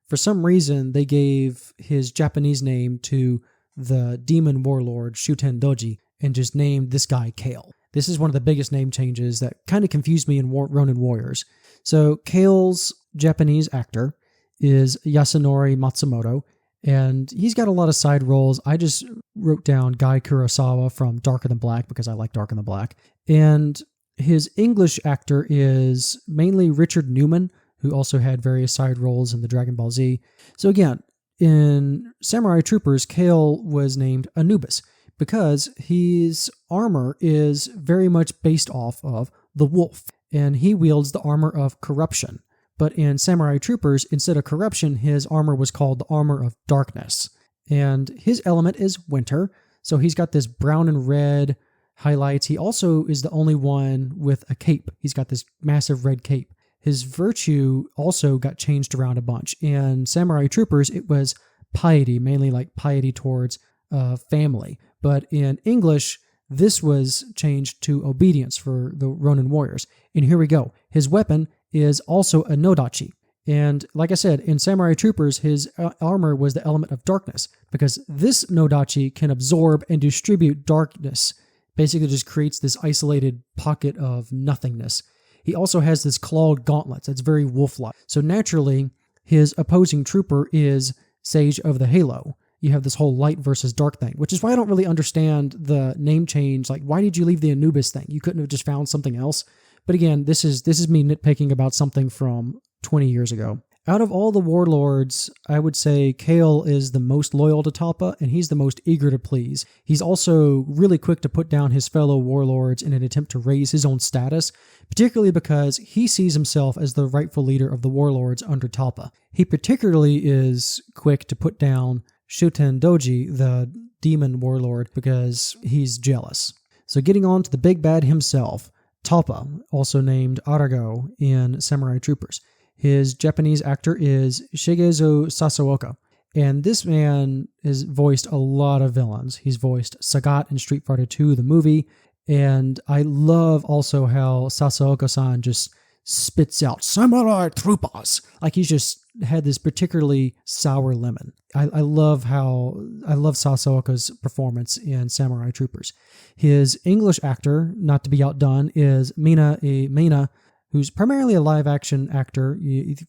[SPEAKER 1] For some reason, they gave his Japanese name to the demon warlord Shuten Doji and just named this guy Kale. This is one of the biggest name changes that kind of confused me in Ronin Warriors. So Kale's Japanese actor is Yasunori Matsumoto, and he's got a lot of side roles. I just wrote down Guy Kurosawa from Darker Than Black because I like Darker Than Black. And his English actor is mainly Richard Newman, who also had various side roles in the Dragon Ball Z. So again, in Samurai Troopers, Kale was named Anubis because his armor is very much based off of the wolf, and he wields the armor of corruption. But in Samurai Troopers, instead of corruption, his armor was called the armor of darkness. And his element is winter, so he's got this brown and red highlights. He also is the only one with a cape. He's got this massive red cape. His virtue also got changed around a bunch. In Samurai Troopers, it was piety, mainly like piety towards family. But in English, this was changed to obedience for the Ronin warriors. And here we go. His weapon is also a nodachi. And like I said, in Samurai Troopers, his armor was the element of darkness, because this nodachi can absorb and distribute darkness. Basically just creates this isolated pocket of nothingness. He also has this clawed gauntlets that's very wolf-like. So naturally, his opposing trooper is Sage of the Halo. You have this whole light versus dark thing, which is why I don't really understand the name change. Like, why did you leave the Anubis thing? You couldn't have just found something else. But again, this is me nitpicking about something from 20 years ago. Out of all the warlords, I would say Kale is the most loyal to Talpa, and he's the most eager to please. He's also really quick to put down his fellow warlords in an attempt to raise his own status, particularly because he sees himself as the rightful leader of the warlords under Talpa. He particularly is quick to put down Shuten Doji, the demon warlord, because he's jealous. So getting on to the big bad himself, Talpa, also named Arago in Samurai Troopers. His Japanese actor is Shigezu Sasooka, and this man has voiced a lot of villains. He's voiced Sagat in Street Fighter II, the movie, and I love also how Sasooka-san just spits out Samurai Troopers, like he's just had this particularly sour lemon. I love Sasooka's performance in Samurai Troopers. His English actor, not to be outdone, is Mina, who's primarily a live-action actor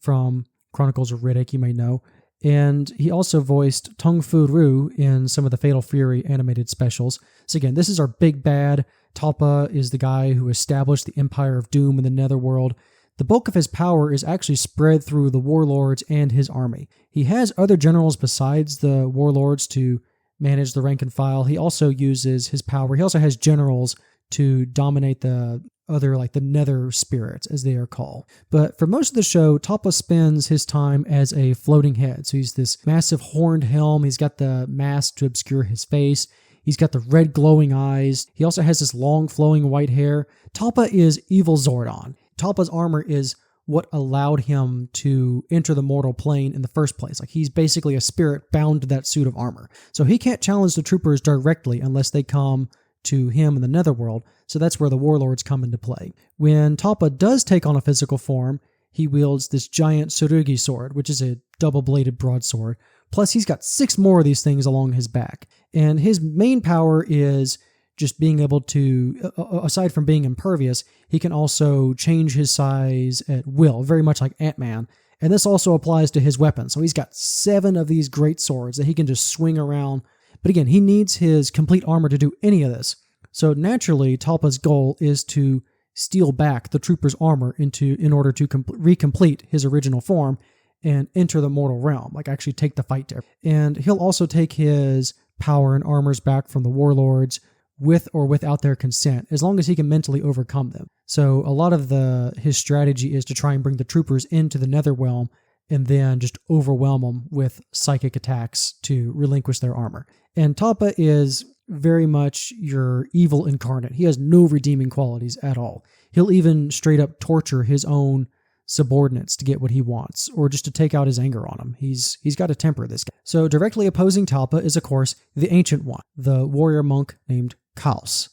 [SPEAKER 1] from Chronicles of Riddick, you may know. And he also voiced Tung Fu Ru in some of the Fatal Fury animated specials. So again, this is our big bad. Talpa is the guy who established the Empire of Doom in the Netherworld. The bulk of his power is actually spread through the warlords and his army. He has other generals besides the warlords to manage the rank and file. He also uses his power. He also has generals to dominate the other, like the nether spirits, as they are called. But for most of the show, Talpa spends his time as a floating head. So he's this massive horned helm. He's got the mask to obscure his face. He's got the red glowing eyes. He also has this long flowing white hair. Talpa is evil Zordon. Talpa's armor is what allowed him to enter the mortal plane in the first place. Like, he's basically a spirit bound to that suit of armor. So he can't challenge the troopers directly unless they come to him in the Netherworld, so that's where the warlords come into play. When Talpa does take on a physical form, he wields this giant Tsurugi sword, which is a double-bladed broadsword. Plus, he's got 6 more of these things along his back. And his main power is just being able to, aside from being impervious, he can also change his size at will, very much like Ant-Man. And this also applies to his weapons. So he's got 7 of these great swords that he can just swing around. But again, he needs his complete armor to do any of this. So naturally, Talpa's goal is to steal back the trooper's armor in order to recomplete his original form and enter the mortal realm, like actually take the fight there. And he'll also take his power and armors back from the warlords with or without their consent, as long as he can mentally overcome them. So a lot of his strategy is to try and bring the troopers into the Netherrealm and then just overwhelm them with psychic attacks to relinquish their armor. And Talpa is very much your evil incarnate. He has no redeeming qualities at all. He'll even straight up torture his own subordinates to get what he wants, or just to take out his anger on them. He's got a temper, this guy. So directly opposing Talpa is, of course, the Ancient One, the warrior monk named Chaos.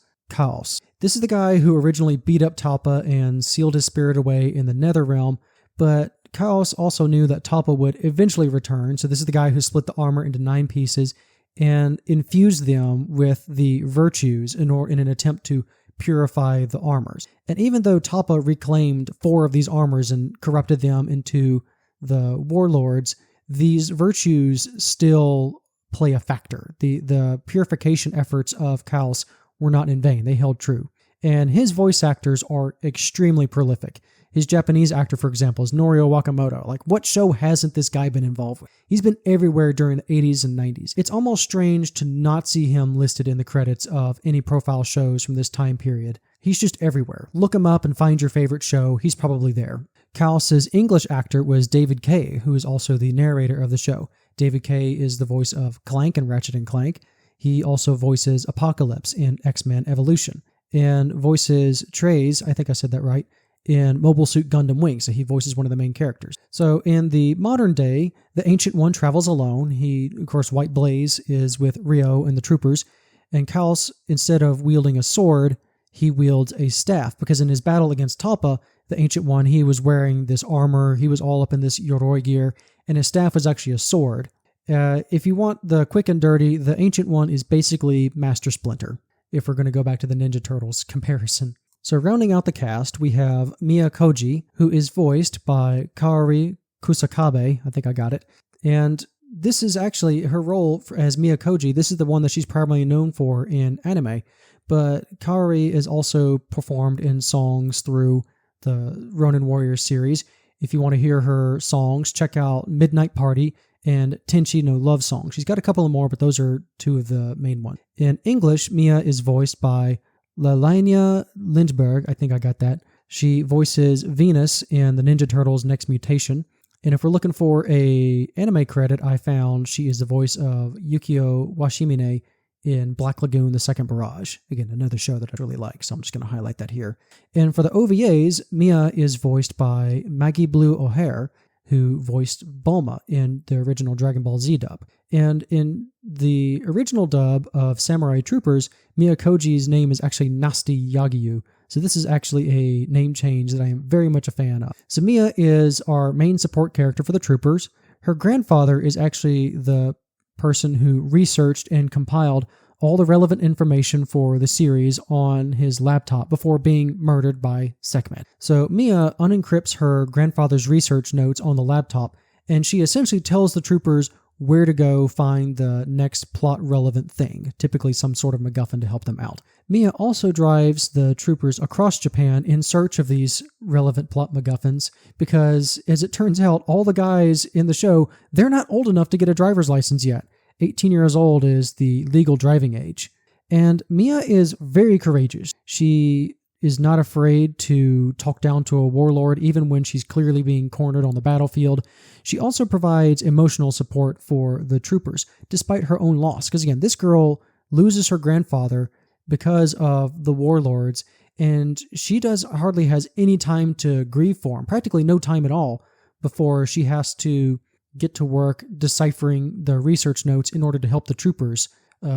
[SPEAKER 1] This is the guy who originally beat up Talpa and sealed his spirit away in the Netherrealm, but Chaos also knew that Talpa would eventually return, so this is the guy who split the armor into 9 pieces and infused them with the virtues in an attempt to purify the armors. And even though Talpa reclaimed 4 of these armors and corrupted them into the warlords, these virtues still play a factor. The purification efforts of Chaos were not in vain. They held true. And his voice actors are extremely prolific. His Japanese actor, for example, is Norio Wakamoto. Like, what show hasn't this guy been involved with? He's been everywhere during the 80s and 90s. It's almost strange to not see him listed in the credits of any profile shows from this time period. He's just everywhere. Look him up and find your favorite show. He's probably there. Chaos's English actor was David Kaye, who is also the narrator of the show. David Kaye is the voice of Clank in Ratchet & Clank. He also voices Apocalypse in X-Men Evolution. and voices Treize, I think I said that right, in Mobile Suit Gundam Wing, so he voices one of the main characters. So in the modern day, the Ancient One travels alone. He, of course, White Blaze is with Rio and the troopers, and Kaos, instead of wielding a sword, he wields a staff, because in his battle against Talpa, the Ancient One, he was wearing this armor, he was all up in this Yoroi gear, and his staff was actually a sword. If you want the quick and dirty, the Ancient One is basically Master Splinter, if we're going to go back to the Ninja Turtles comparison. So rounding out the cast, we have Mia Koji, who is voiced by Kaori Kusakabe. I think I got it. And this is actually her role as Mia Koji. This is the one that she's primarily known for in anime. But Kaori is also performed in songs through the Ronin Warriors series. If you want to hear her songs, check out Midnight Party and Tenchi no Love Song. She's got a couple of more, but those are two of the main ones. In English, Mia is voiced by Lelania Lindbergh, I think I got that. She voices Venus in the Ninja Turtles Next Mutation. And if we're looking for a anime credit, I found she is the voice of Yukio Washimine in Black Lagoon, The Second Barrage. Again, another show that I really like, so I'm just going to highlight that here. And for the OVAs, Mia is voiced by Maggie Blue O'Hare, who voiced Bulma in the original Dragon Ball Z dub. And in the original dub of Samurai Troopers, Mia Koji's name is actually Nasty Yagyu. So this is actually a name change that I am very much a fan of. So Mia is our main support character for the Troopers. Her grandfather is actually the person who researched and compiled all the relevant information for the series on his laptop before being murdered by Sekhmet. So Mia unencrypts her grandfather's research notes on the laptop, and she essentially tells the troopers where to go find the next plot-relevant thing, typically some sort of MacGuffin to help them out. Mia also drives the troopers across Japan in search of these relevant plot MacGuffins, because, as it turns out, all the guys in the show, they're not old enough to get a driver's license yet. 18 years old is the legal driving age. And Mia is very courageous. She is not afraid to talk down to a warlord, even when she's clearly being cornered on the battlefield. She also provides emotional support for the troopers, despite her own loss. Because again, this girl loses her grandfather because of the warlords, and she hardly has any time to grieve for him, practically no time at all, before she has to get to work deciphering the research notes in order to help the troopers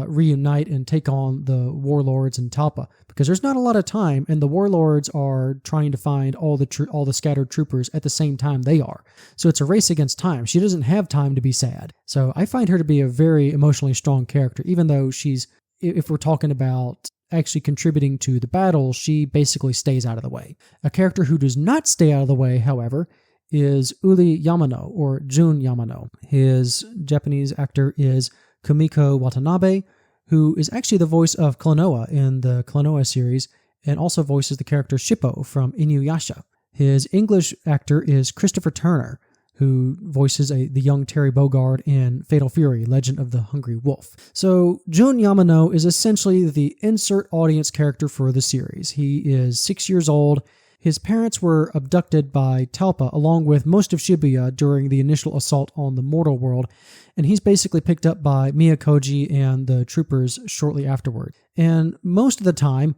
[SPEAKER 1] reunite and take on the warlords in Talpa, because there's not a lot of time, and the warlords are trying to find all the scattered troopers at the same time they are. So it's a race against time. She doesn't have time to be sad. So I find her to be a very emotionally strong character, even though if we're talking about actually contributing to the battle, she basically stays out of the way. A character who does not stay out of the way, however, is Uli Yamano, or Jun Yamano. His Japanese actor is Kumiko Watanabe, who is actually the voice of Klonoa in the Klonoa series, and also voices the character Shippo from Inuyasha. His English actor is Christopher Turner, who voices the young Terry Bogard in Fatal Fury, Legend of the Hungry Wolf. So Jun Yamano is essentially the insert audience character for the series. He is 6 years old. His parents were abducted by Talpa along with most of Shibuya during the initial assault on the mortal world, and he's basically picked up by Mia Koji and the troopers shortly afterward. And most of the time,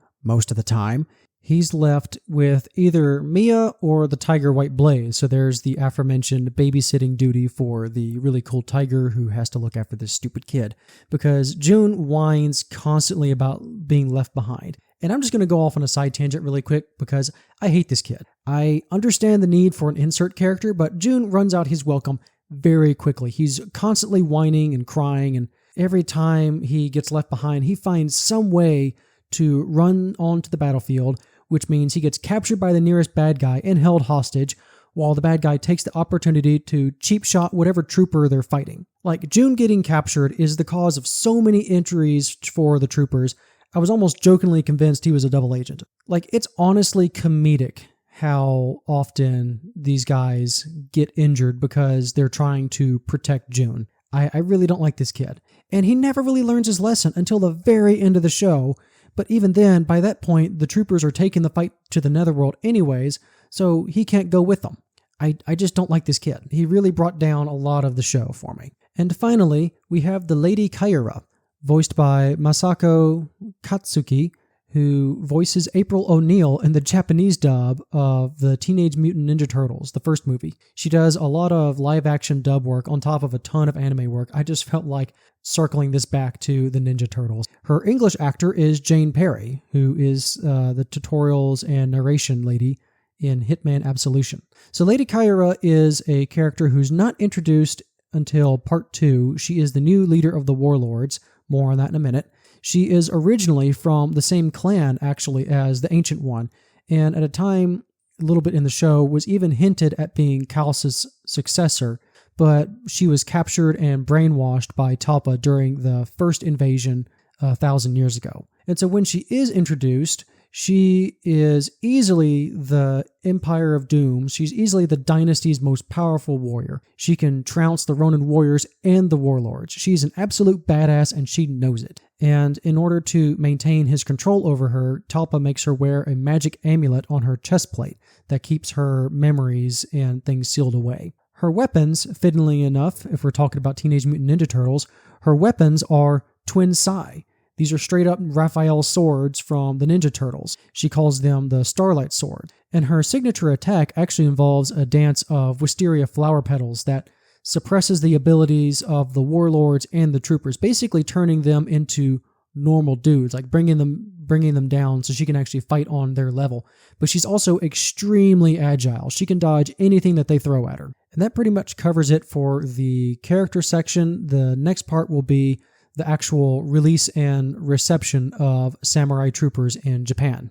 [SPEAKER 1] he's left with either Mia or the Tiger White Blaze. So there's the aforementioned babysitting duty for the really cool tiger who has to look after this stupid kid, because June whines constantly about being left behind. And I'm just going to go off on a side tangent really quick because I hate this kid. I understand the need for an insert character, but June runs out his welcome very quickly. He's constantly whining and crying, and every time he gets left behind, he finds some way to run onto the battlefield, which means he gets captured by the nearest bad guy and held hostage, while the bad guy takes the opportunity to cheap shot whatever trooper they're fighting. Like, June getting captured is the cause of so many injuries for the troopers. I was almost jokingly convinced he was a double agent. Like, it's honestly comedic how often these guys get injured because they're trying to protect June. I really don't like this kid. And he never really learns his lesson until the very end of the show. But even then, by that point, the troopers are taking the fight to the netherworld anyways, so he can't go with them. I just don't like this kid. He really brought down a lot of the show for me. And finally, we have the Lady Kaira, voiced by Masako Katsuki, who voices April O'Neil in the Japanese dub of the Teenage Mutant Ninja Turtles, the first movie. She does a lot of live-action dub work on top of a ton of anime work. I just felt like circling this back to the Ninja Turtles. Her English actor is Jane Perry, who is the tutorials and narration lady in Hitman Absolution. So Lady Kyra is a character who's not introduced until part 2. She is the new leader of the Warlords. More on that in a minute. She is originally from the same clan, actually, as the Ancient One, and at a time, a little bit in the show, was even hinted at being Calus' successor, but she was captured and brainwashed by Talpa during the first invasion 1,000 years ago. And so when she is introduced, she is easily the Empire of Doom. She's easily the dynasty's most powerful warrior. She can trounce the Ronin warriors and the warlords. She's an absolute badass, and she knows it. And in order to maintain his control over her, Talpa makes her wear a magic amulet on her chest plate that keeps her memories and things sealed away. Her weapons, fittingly enough, if we're talking about Teenage Mutant Ninja Turtles, her weapons are twin sai. These are straight up Raphael swords from the Ninja Turtles. She calls them the Starlight Sword. And her signature attack actually involves a dance of wisteria flower petals that suppresses the abilities of the warlords and the troopers, basically turning them into normal dudes, like bringing them down so she can actually fight on their level. But she's also extremely agile. She can dodge anything that they throw at her. And that pretty much covers it for the character section. The next part will be the actual release and reception of Samurai Troopers in Japan.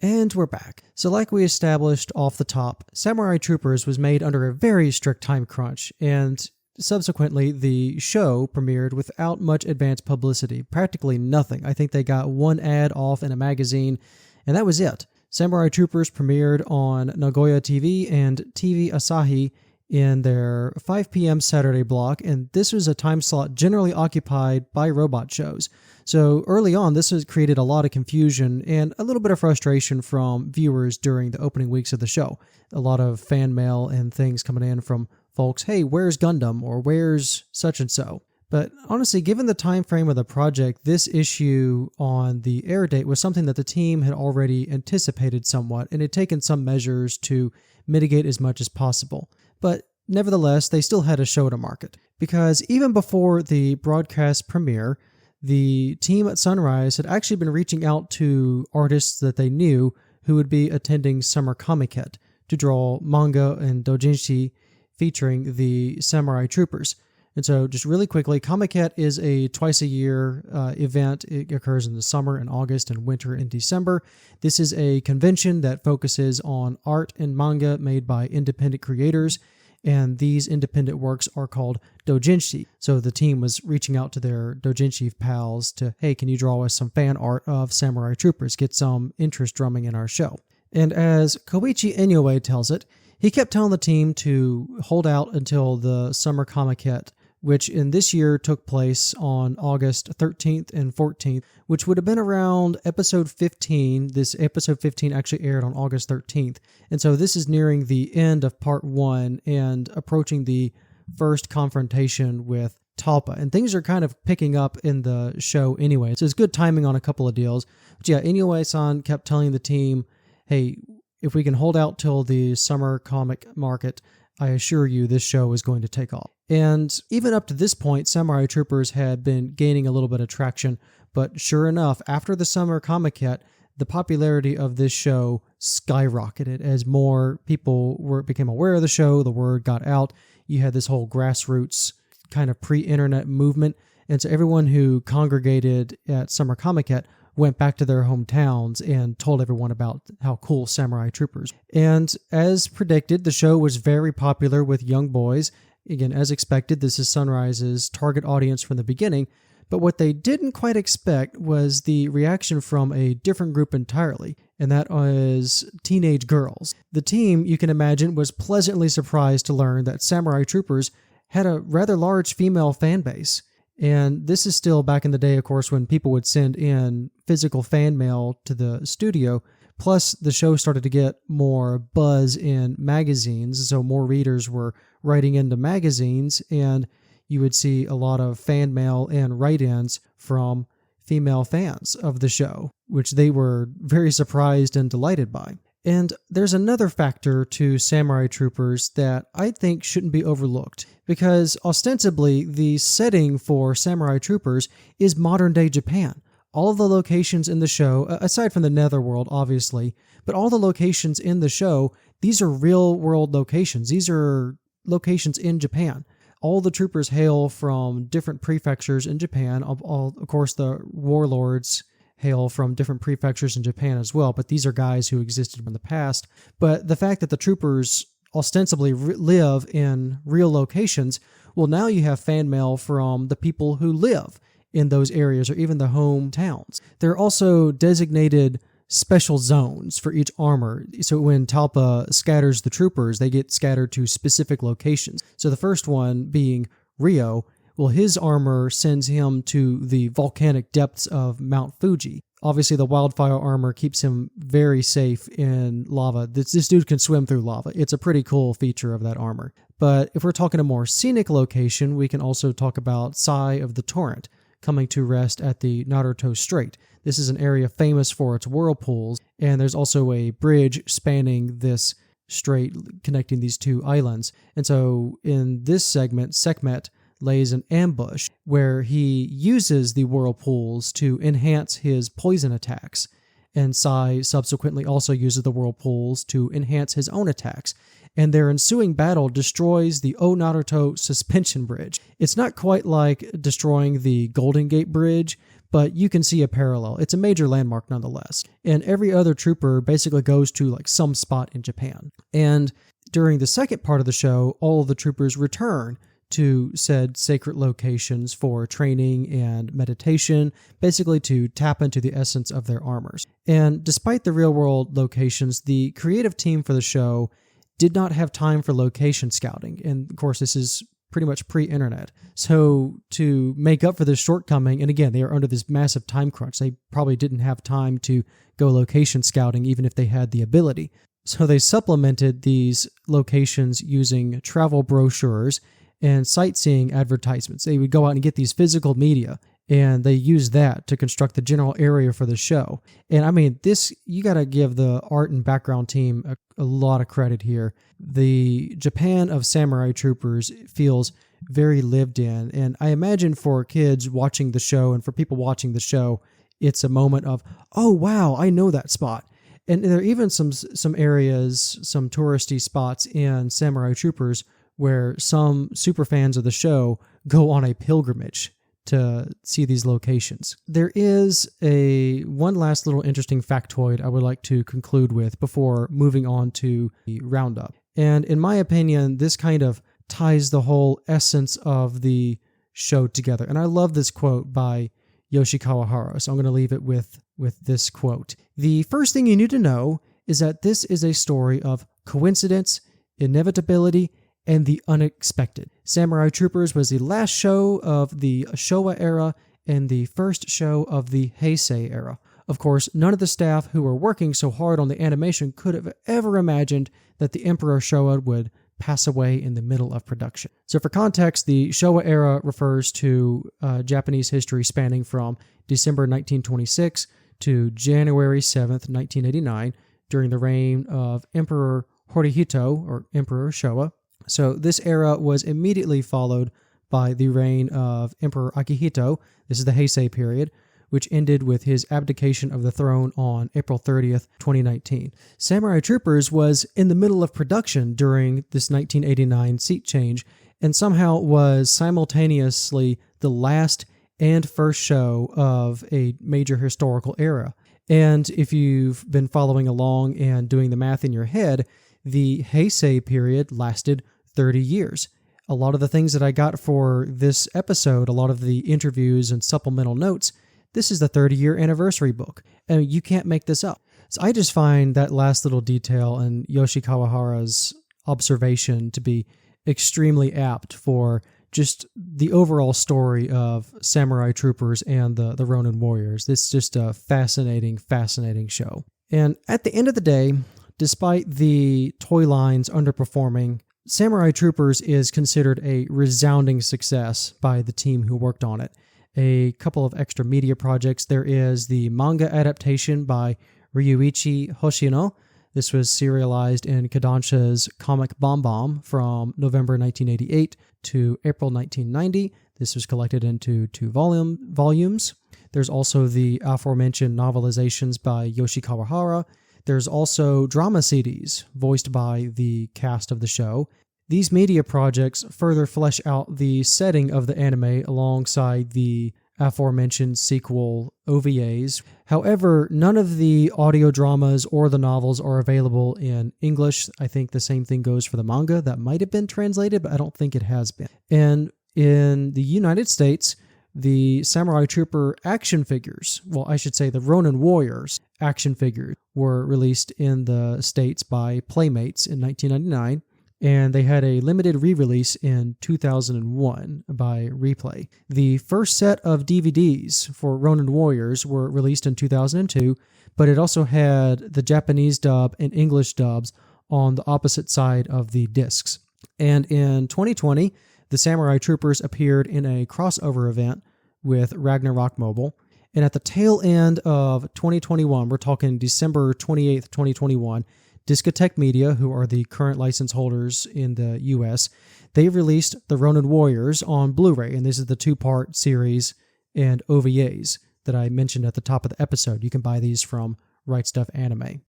[SPEAKER 1] And we're back. So like we established off the top, Samurai Troopers was made under a very strict time crunch, and subsequently the show premiered without much advance publicity, practically nothing. I think they got one ad off in a magazine, and that was it. Samurai Troopers premiered on Nagoya TV and TV Asahi in their 5 p.m. Saturday block, and this was a time slot generally occupied by robot shows. So early on, this has created a lot of confusion and a little bit of frustration from viewers during the opening weeks of the show. A lot of fan mail and things coming in from folks, hey, where's Gundam? Or where's such and so? But honestly, given the time frame of the project, this issue on the air date was something that the team had already anticipated somewhat and had taken some measures to mitigate as much as possible. But nevertheless, they still had a show to market, because even before the broadcast premiere, the team at Sunrise had actually been reaching out to artists that they knew who would be attending Summer Comiket to draw manga and doujinshi featuring the Samurai Troopers. And so just really quickly, Comiket is a twice-a-year event. It occurs in the summer in August and winter in December. This is a convention that focuses on art and manga made by independent creators, and these independent works are called doujinshi. So the team was reaching out to their doujinshi pals to, hey, can you draw us some fan art of Samurai Troopers? Get some interest drumming in our show. And as Koichi Inoue tells it, he kept telling the team to hold out until the Summer Comiket, which in this year took place on August 13th and 14th, which would have been around episode 15. This episode 15 actually aired on August 13th. And so this is nearing the end of part 1 and approaching the first confrontation with Talpa. And things are kind of picking up in the show anyway. So it's good timing on a couple of deals. But yeah, Inoue-san kept telling the team, hey, if we can hold out till the summer comic market, I assure you this show is going to take off. And even up to this point, Samurai Troopers had been gaining a little bit of traction, but sure enough, after the Summer Comiket, the popularity of this show skyrocketed as more people became aware of the show, the word got out. You had this whole grassroots kind of pre-internet movement, and so everyone who congregated at Summer Comiket went back to their hometowns and told everyone about how cool Samurai Troopers. And as predicted, the show was very popular with young boys. Again, as expected, this is Sunrise's target audience from the beginning, but what they didn't quite expect was the reaction from a different group entirely, and that was teenage girls. The team, you can imagine, was pleasantly surprised to learn that Samurai Troopers had a rather large female fan base. And this is still back in the day, of course, when people would send in physical fan mail to the studio. Plus, the show started to get more buzz in magazines, so more readers were writing into magazines, and you would see a lot of fan mail and write-ins from female fans of the show, which they were very surprised and delighted by. And there's another factor to Samurai Troopers that I think shouldn't be overlooked, because ostensibly the setting for Samurai Troopers is modern-day Japan. All of the locations in the show, aside from the Netherworld, obviously, but all the locations in the show, these are real-world locations. These are locations in Japan. All the troopers hail from different prefectures in Japan. Of course, the warlords hail from different prefectures in Japan as well, but these are guys who existed in the past. But the fact that the troopers ostensibly live in real locations, well, now you have fan mail from the people who live in those areas or even the hometowns. There are also designated special zones for each armor. So when Talpa scatters the troopers, they get scattered to specific locations. So the first one being Rio, well, his armor sends him to the volcanic depths of Mount Fuji. Obviously, the wildfire armor keeps him very safe in lava. This dude can swim through lava. It's a pretty cool feature of that armor. But if we're talking a more scenic location, we can also talk about Sai of the Torrent, coming to rest at the Naruto Strait. This is an area famous for its whirlpools, and there's also a bridge spanning this strait connecting these two islands. And so in this segment, Sekhmet lays an ambush where he uses the whirlpools to enhance his poison attacks, and Sai subsequently also uses the whirlpools to enhance his own attacks. And their ensuing battle destroys the O Naruto suspension bridge. It's not quite like destroying the Golden Gate Bridge, but you can see a parallel. It's a major landmark nonetheless. And every other trooper basically goes to like some spot in Japan. And during the second part of the show, all of the troopers return to said sacred locations for training and meditation, basically to tap into the essence of their armors. And despite the real-world locations, the creative team for the show did not have time for location scouting. And of course, this is pretty much pre-internet. So to make up for this shortcoming, and again, they are under this massive time crunch. They probably didn't have time to go location scouting even if they had the ability. So they supplemented these locations using travel brochures and sightseeing advertisements. They would go out and get these physical media, and they used that to construct the general area for the show. And I mean, this, you got to give the art and background team a lot of credit here. The Japan of Samurai Troopers feels very lived in, and I imagine for kids watching the show and for people watching the show, it's a moment of, oh wow, I know that spot. And there are even some areas, some touristy spots in Samurai Troopers where some super fans of the show go on a pilgrimage to see these locations. There is one last little interesting factoid I would like to conclude with before moving on to the roundup. And in my opinion, this kind of ties the whole essence of the show together. And I love this quote by Yoshi Kawahara, so I'm going to leave it with this quote. "The first thing you need to know is that this is a story of coincidence, inevitability, and the unexpected. Samurai Troopers was the last show of the Showa era and the first show of the Heisei era. Of course, none of the staff who were working so hard on the animation could have ever imagined that the Emperor Showa would pass away in the middle of production." So for context, the Showa era refers to Japanese history spanning from December 1926 to January 7th, 1989, during the reign of Emperor Hirohito, or Emperor Showa. So this era was immediately followed by the reign of Emperor Akihito. This is the Heisei period, which ended with his abdication of the throne on April 30th, 2019. Samurai Troopers was in the middle of production during this 1989 seat change, and somehow was simultaneously the last and first show of a major historical era. And if you've been following along and doing the math in your head, the Heisei period lasted 30 years. A lot of the things that I got for this episode, a lot of the interviews and supplemental notes, this is the 30-year anniversary book. And you can't make this up. So I just find that last little detail and Yoshi Kawahara's observation to be extremely apt for just the overall story of Samurai Troopers and the Ronin Warriors. This is just a fascinating, fascinating show. And at the end of the day, despite the toy lines underperforming, Samurai Troopers is considered a resounding success by the team who worked on it. a couple of extra media projects. There is the manga adaptation by Ryuichi Hoshino. This was serialized in Kodansha's Comic Bomb Bomb from November 1988 to April 1990. This was collected into 2 volumes. There's also the aforementioned novelizations by Yoshi Kawahara. There's also drama CDs voiced by the cast of the show. These media projects further flesh out the setting of the anime alongside the aforementioned sequel OVAs. However, none of the audio dramas or the novels are available in English. I think the same thing goes for the manga. That might have been translated, but I don't think it has been. And in the United States, the Samurai Trooper action figures, well, I should say the Ronin Warriors action figures, were released in the States by Playmates in 1999. And they had a limited re-release in 2001 by Replay. The first set of DVDs for Ronin Warriors were released in 2002, but it also had the Japanese dub and English dubs on the opposite side of the discs. And in 2020, the Samurai Troopers appeared in a crossover event with Ragnarok Mobile. And at the tail end of 2021, we're talking December 28th, 2021, Discotech Media, who are the current license holders in the US, they released the Ronin Warriors on Blu-ray, and this is the 2-part series and OVAs that I mentioned at the top of the episode. You can buy these from Right Stuff Anime.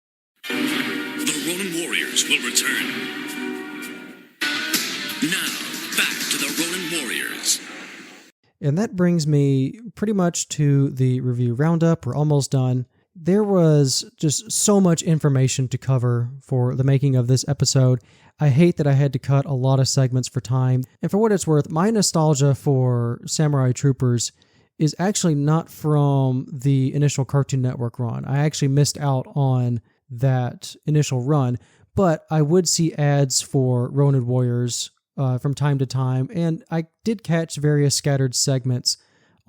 [SPEAKER 3] The Ronin Warriors will return. Now, back to the Ronin Warriors.
[SPEAKER 1] And that brings me pretty much to the review roundup. We're almost done. There was just so much information to cover for the making of this episode. I hate that I had to cut a lot of segments for time. And for what it's worth, my nostalgia for Samurai Troopers is actually not from the initial Cartoon Network run. I actually missed out on that initial run, but I would see ads for Ronin Warriors from time to time, and I did catch various scattered segments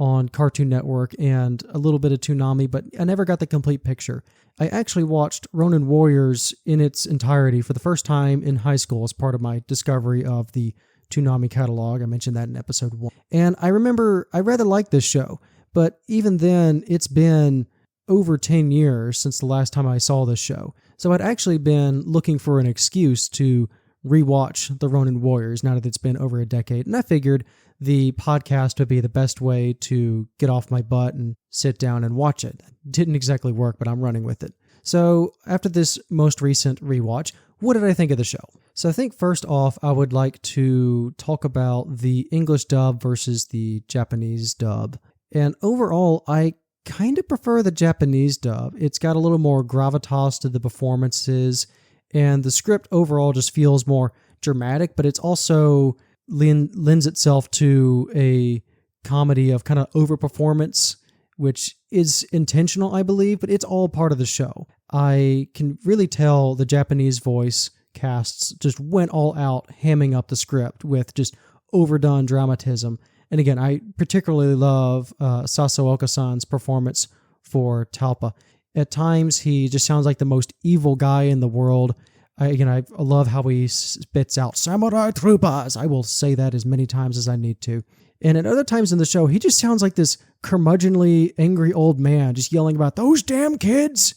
[SPEAKER 1] on Cartoon Network and a little bit of Toonami, but I never got the complete picture. I actually watched Ronin Warriors in its entirety for the first time in high school as part of my discovery of the Toonami catalog. I mentioned that in episode 1. And I remember I rather liked this show, but even then, it's been over 10 years since the last time I saw this show. So I'd actually been looking for an excuse to rewatch the Ronin Warriors now that it's been over a decade, and I figured the podcast would be the best way to get off my butt and sit down and watch it. Didn't exactly work, but I'm running with it. So after this most recent rewatch, what did I think of the show? So I think first off, I would like to talk about the English dub versus the Japanese dub. And overall, I kind of prefer the Japanese dub. It's got a little more gravitas to the performances, and the script overall just feels more dramatic, but it's also lends itself to a comedy of kind of overperformance, which is intentional, I believe, but it's all part of the show. I can really tell the Japanese voice casts just went all out hamming up the script with just overdone dramatism. And again, I particularly love Sasaoka-san's performance for Talpa. At times, he just sounds like the most evil guy in the world. I love how he spits out "Samurai Troopers." I will say that as many times as I need to. And at other times in the show, he just sounds like this curmudgeonly, angry old man just yelling about those damn kids.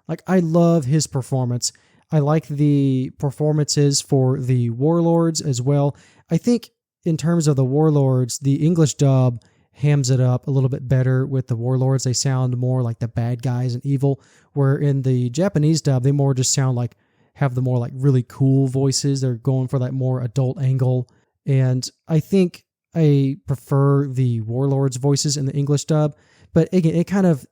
[SPEAKER 1] Like, I love his performance. I like the performances for the warlords as well. I think in terms of the warlords, the English dub hams it up a little bit better with the warlords. They sound more like the bad guys and evil, where in the Japanese dub, they more just sound like have the more like really cool voices. They're going for that more adult angle. And I think I prefer the warlords voices in the English dub. But again,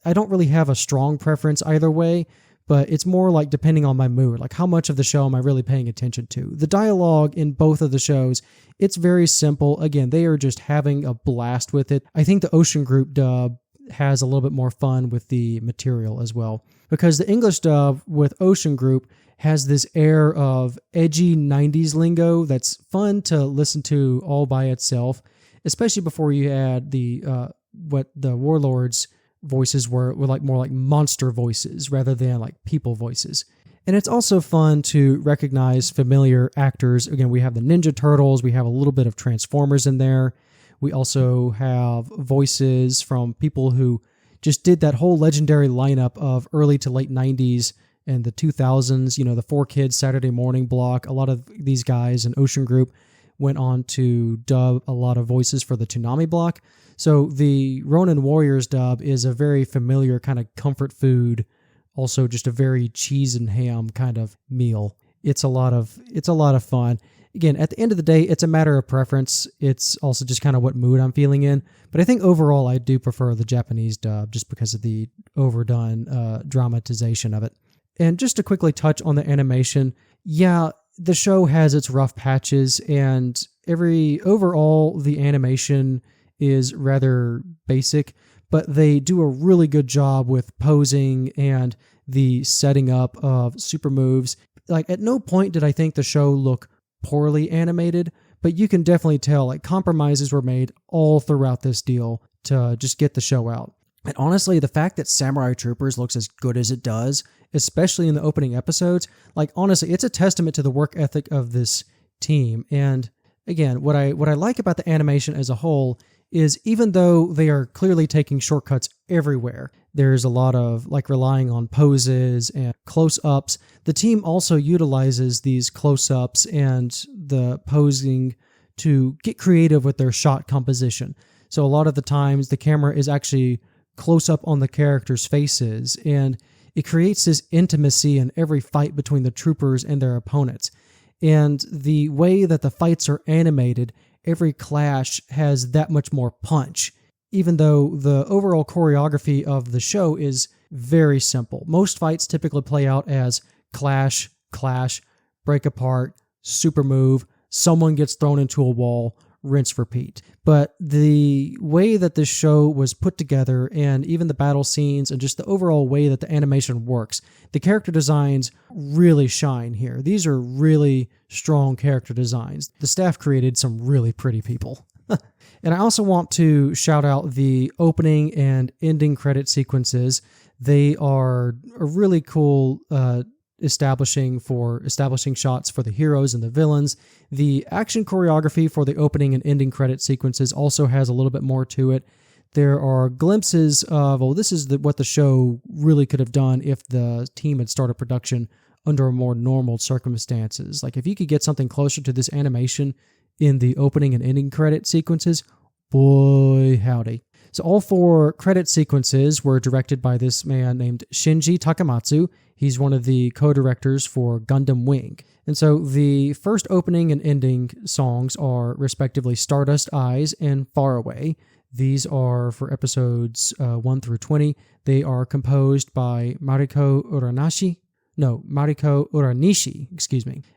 [SPEAKER 1] I don't really have a strong preference either way, but it's more like depending on my mood, like how much of the show am I really paying attention to. The dialogue in both of the shows, it's very simple. Again, they are just having a blast with it. I think the Ocean Group dub has a little bit more fun with the material as well, because the English dub with Ocean Group has this air of edgy 90s lingo that's fun to listen to all by itself, especially before you add the what the warlords voices were like more like monster voices rather than like people voices. And it's also fun to recognize familiar actors. Again, we have the Ninja Turtles, we have a little bit of Transformers in there. We also have voices from people who just did that whole legendary lineup of early to late 90s and the 2000s, the 4Kids Saturday Morning block. A lot of these guys in Ocean Group went on to dub a lot of voices for the Toonami block. So the Ronin Warriors dub is a very familiar kind of comfort food, also just a very cheese and ham kind of meal. It's a lot of fun. Again, at the end of the day, it's a matter of preference. It's also just kind of what mood I'm feeling in. But I think overall, I do prefer the Japanese dub just because of the overdone dramatization of it. And just to quickly touch on the animation, yeah, the show has its rough patches, and overall the animation is rather basic, but they do a really good job with posing and the setting up of super moves. Like, at no point did I think the show look poorly animated, but you can definitely tell like compromises were made all throughout this deal to just get the show out. And honestly, the fact that Samurai Troopers looks as good as it does, especially in the opening episodes, like honestly, it's a testament to the work ethic of this team. And again, what I like about the animation as a whole is even though they are clearly taking shortcuts everywhere, there's a lot of like relying on poses and close-ups. The team also utilizes these close-ups and the posing to get creative with their shot composition. So a lot of the times the camera is actually close up on the characters' faces, and it creates this intimacy in every fight between the troopers and their opponents. And the way that the fights are animated, every clash has that much more punch, even though the overall choreography of the show is very simple. Most fights typically play out as clash, break apart, super move, someone gets thrown into a wall, rinse, repeat. But the way that this show was put together, and even the battle scenes and just the overall way that the animation works, the character designs really shine here. These are really strong character designs. The staff created some really pretty people. And I also want to shout out the opening and ending credit sequences. They are a really cool establishing shots for the heroes and the villains. The action choreography for the opening and ending credit sequences also has a little bit more to it. There are glimpses of, this is what the show really could have done if the team had started production under more normal circumstances. Like if you could get something closer to this animation in the opening and ending credit sequences, boy howdy. So all 4 credit sequences were directed by this man named Shinji Takamatsu. He's one of the co-directors for Gundam Wing. And so the first opening and ending songs are respectively Stardust Eyes and Far Away. These are for episodes 1 through 20. They are composed by Mariko Uranishi,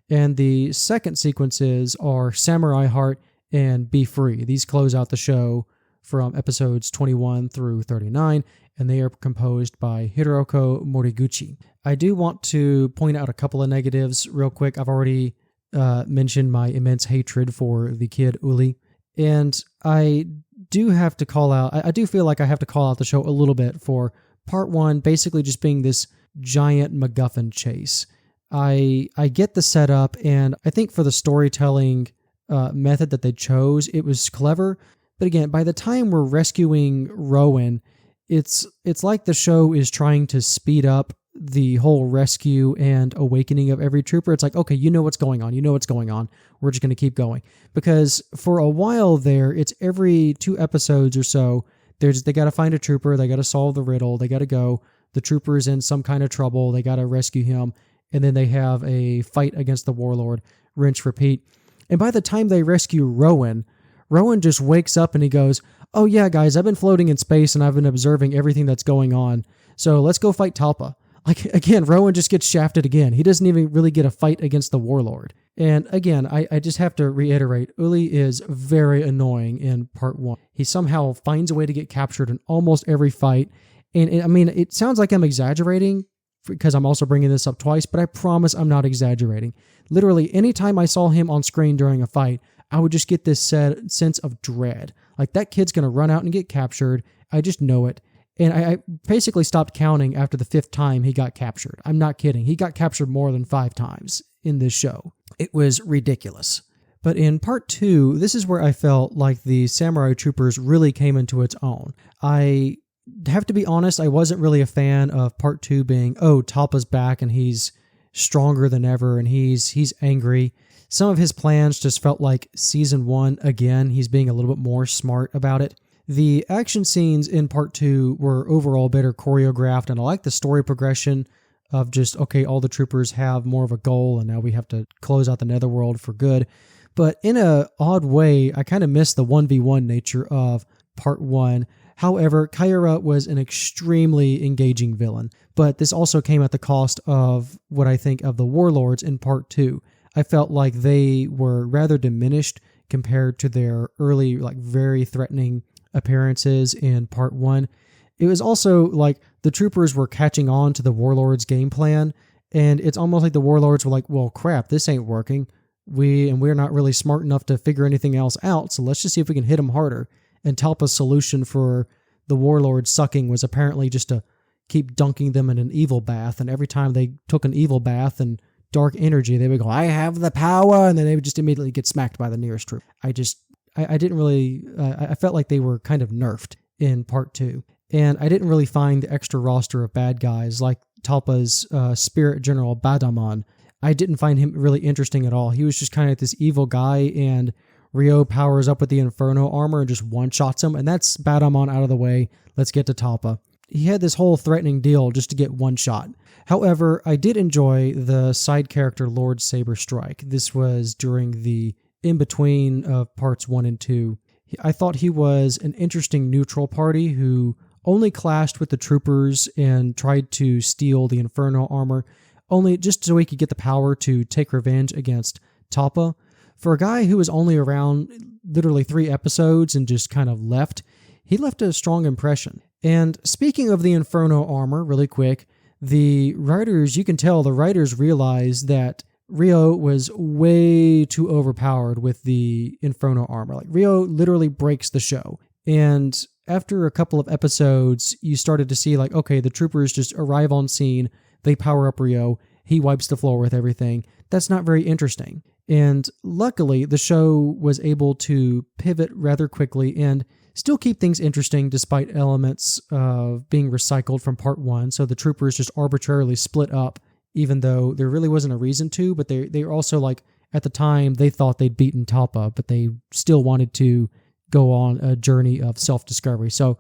[SPEAKER 1] And the second sequences are Samurai Heart and Be Free. These close out the show from episodes 21 through 39, and they are composed by Hiroko Moriguchi. I do want to point out a couple of negatives real quick. I've already mentioned my immense hatred for the kid Uli, and I do have to call out, I do feel like I have to call out the show a little bit for part 1 basically just being this giant MacGuffin chase. I get the setup, and I think for the storytelling method that they chose, it was clever. But again, by the time we're rescuing Rowan, it's like the show is trying to speed up the whole rescue and awakening of every trooper. It's like, okay, you know what's going on. We're just going to keep going. Because for a while there, it's every 2 episodes or so, they got to find a trooper, they got to solve the riddle, they got to go. The trooper is in some kind of trouble, they got to rescue him, and then they have a fight against the warlord, rinse, repeat. And by the time they rescue Rowan just wakes up and he goes, oh yeah, guys, I've been floating in space and I've been observing everything that's going on. So let's go fight Talpa. Like, again, Rowan just gets shafted again. He doesn't even really get a fight against the warlord. And again, I just have to reiterate, Uli is very annoying in part 1. He somehow finds a way to get captured in almost every fight. And it sounds like I'm exaggerating because I'm also bringing this up twice, but I promise I'm not exaggerating. Literally, anytime I saw him on screen during a fight, I would just get this sense of dread. Like, that kid's going to run out and get captured. I just know it. And I basically stopped counting after the 5th time he got captured. I'm not kidding. He got captured more than 5 times in this show. It was ridiculous. But in part 2, this is where I felt like the Samurai Troopers really came into its own. I have to be honest, I wasn't really a fan of part 2 being, oh, Talpa's back and he's stronger than ever and he's angry. Some of his plans just felt like season 1 again. He's being a little bit more smart about it. The action scenes in part 2 were overall better choreographed, and I like the story progression of just, okay, all the troopers have more of a goal and now we have to close out the netherworld for good. But in a odd way, I kind of missed the 1v1 nature of part 1. However, Kyra was an extremely engaging villain, but this also came at the cost of what I think of the warlords in part 2. I felt like they were rather diminished compared to their early, like very threatening appearances in part 1. It was also like the troopers were catching on to the warlords' game plan, and it's almost like the warlords were like, well, crap, this ain't working. We're not really smart enough to figure anything else out, so let's just see if we can hit them harder. And Talpa's solution for the warlords sucking was apparently just to keep dunking them in an evil bath, and every time they took an evil bath and dark energy, they would go, I have the power, and then they would just immediately get smacked by the nearest troop. I didn't really, I felt like they were kind of nerfed in part 2. And I didn't really find the extra roster of bad guys like Talpa's spirit general Badaman. I didn't find him really interesting at all. He was just kind of this evil guy, and Ryo powers up with the Inferno armor and just one-shots him, and that's Badaman out of the way. Let's get to Talpa. He had this whole threatening deal just to get one shot. However, I did enjoy the side character Lord Saber Strike. This was during the in-between of parts 1 and 2. I thought he was an interesting neutral party who only clashed with the troopers and tried to steal the Inferno armor, only just so he could get the power to take revenge against Talpa. For a guy who was only around literally 3 episodes and just kind of left, he left a strong impression. And speaking of the Inferno armor, really quick, the writers realized that Ryo was way too overpowered with the Inferno armor. Like, Ryo literally breaks the show. And after a couple of episodes, you started to see like, okay, the troopers just arrive on scene, they power up Ryo, he wipes the floor with everything. That's not very interesting. And luckily, the show was able to pivot rather quickly and still keep things interesting despite elements of being recycled from part 1. So the troopers just arbitrarily split up, even though there really wasn't a reason to, but they were also like, at the time, they thought they'd beaten Talpa, but they still wanted to go on a journey of self-discovery. So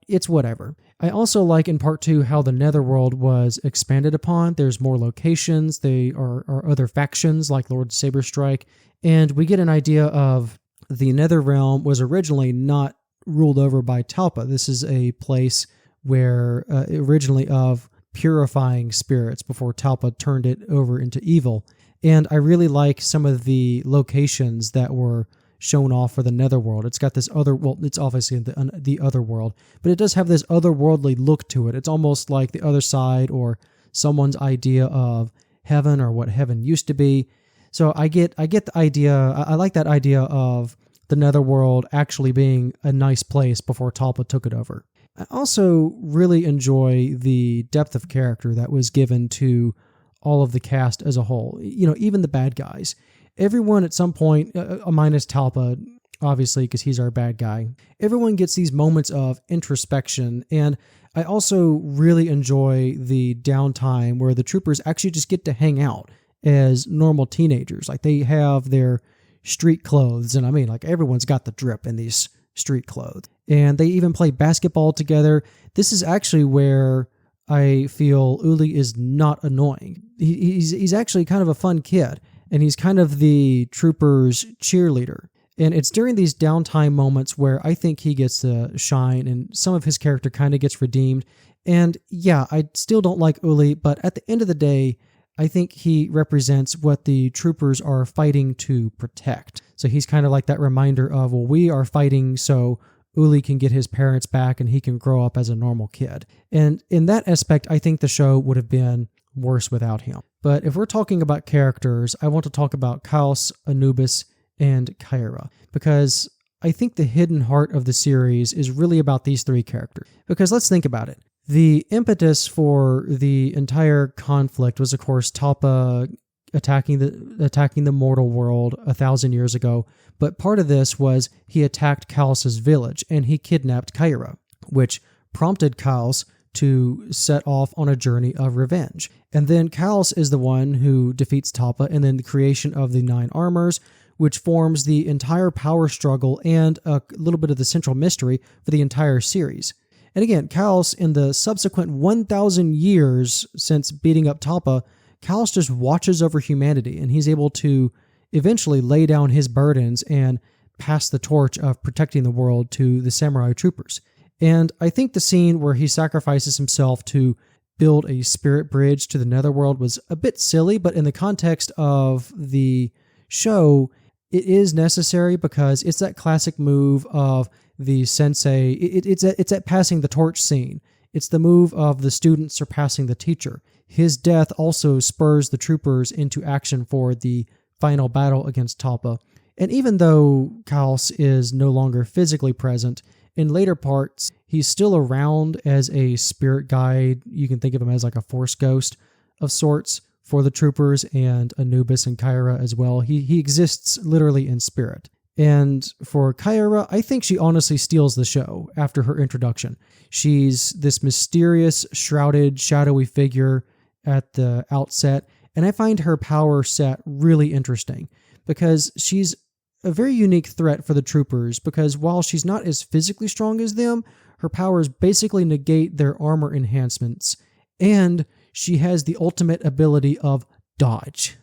[SPEAKER 1] it's whatever. I also like in part 2 how the Netherworld was expanded upon. There's more locations. They are other factions like Lord Saberstrike. And we get an idea of the Netherrealm was originally not ruled over by Talpa. This is a place where originally of purifying spirits before Talpa turned it over into evil. And I really like some of the locations that were shown off for the Netherworld. It's got this it's obviously the other world, but it does have this otherworldly look to it. It's almost like the other side or someone's idea of heaven or what heaven used to be. So I get the idea. I like that idea of the Netherworld actually being a nice place before Talpa took it over. I also really enjoy the depth of character that was given to all of the cast as a whole. You know, even the bad guys. Everyone at some point, minus Talpa, obviously, because he's our bad guy, everyone gets these moments of introspection. And I also really enjoy the downtime where the troopers actually just get to hang out as normal teenagers. Like, they have their street clothes, and I mean, like, everyone's got the drip in these street clothes. And they even play basketball together. This is actually where I feel Uli is not annoying. He's actually kind of a fun kid. And he's kind of the trooper's cheerleader. And it's during these downtime moments where I think he gets to shine and some of his character kind of gets redeemed. And yeah, I still don't like Uli, but at the end of the day, I think he represents what the troopers are fighting to protect. So he's kind of like that reminder of, well, we are fighting so Uli can get his parents back and he can grow up as a normal kid. And in that aspect, I think the show would have been worse without him. But if we're talking about characters, I want to talk about Chaos, Anubis, and Kyra, because I think the hidden heart of the series is really about these 3 characters. Because let's think about it. The impetus for the entire conflict was, of course, Talpa attacking the mortal world 1,000 years ago. But part of this was he attacked Kaos's village and he kidnapped Kyra, which prompted Kaos to set off on a journey of revenge. And then Kaos is the one who defeats Talpa, and then the creation of the 9 armors, which forms the entire power struggle and a little bit of the central mystery for the entire series. And again, Kaos, in the subsequent 1,000 years since beating up Talpa, Kaos just watches over humanity, and he's able to eventually lay down his burdens and pass the torch of protecting the world to the samurai troopers. And I think the scene where he sacrifices himself to build a spirit bridge to the netherworld was a bit silly, but in the context of the show, it is necessary because it's that classic move of the sensei. It's that passing the torch scene. It's the move of the student surpassing the teacher. His death also spurs the troopers into action for the final battle against Talpa. And even though Kaos is no longer physically present, in later parts, he's still around as a spirit guide. You can think of him as like a force ghost of sorts for the troopers and Anubis and Kyra as well. He exists literally in spirit. And for Kyra, I think she honestly steals the show after her introduction. She's this mysterious, shrouded, shadowy figure at the outset, and I find her power set really interesting because she's a very unique threat for the troopers, because while she's not as physically strong as them, her powers basically negate their armor enhancements, and she has the ultimate ability of dodge.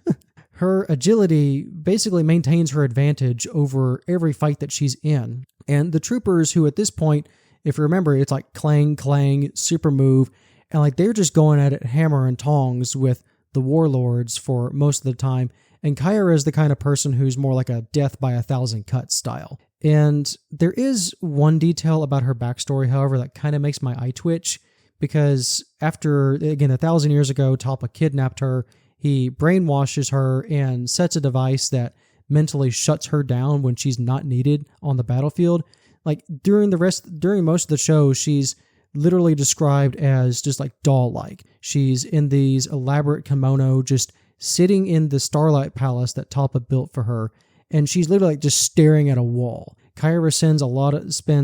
[SPEAKER 1] Her agility basically maintains her advantage over every fight that she's in. And the troopers, who at this point, if you remember, it's like clang, clang, super move, and like they're just going at it hammer and tongs with the warlords for most of the time. And Kyra is the kind of person who's more like a death by 1,000 cuts style. And there is one detail about her backstory, however, that kind of makes my eye twitch, because after, again, 1,000 years ago, Talpa kidnapped her. He brainwashes her and sets a device that mentally shuts her down when she's not needed on the battlefield. Like during most of the show, she's literally described as just like doll-like. She's in these elaborate kimono, just sitting in the Starlight Palace that Talpa built for her, and she's literally like just staring at a wall. Kyra spends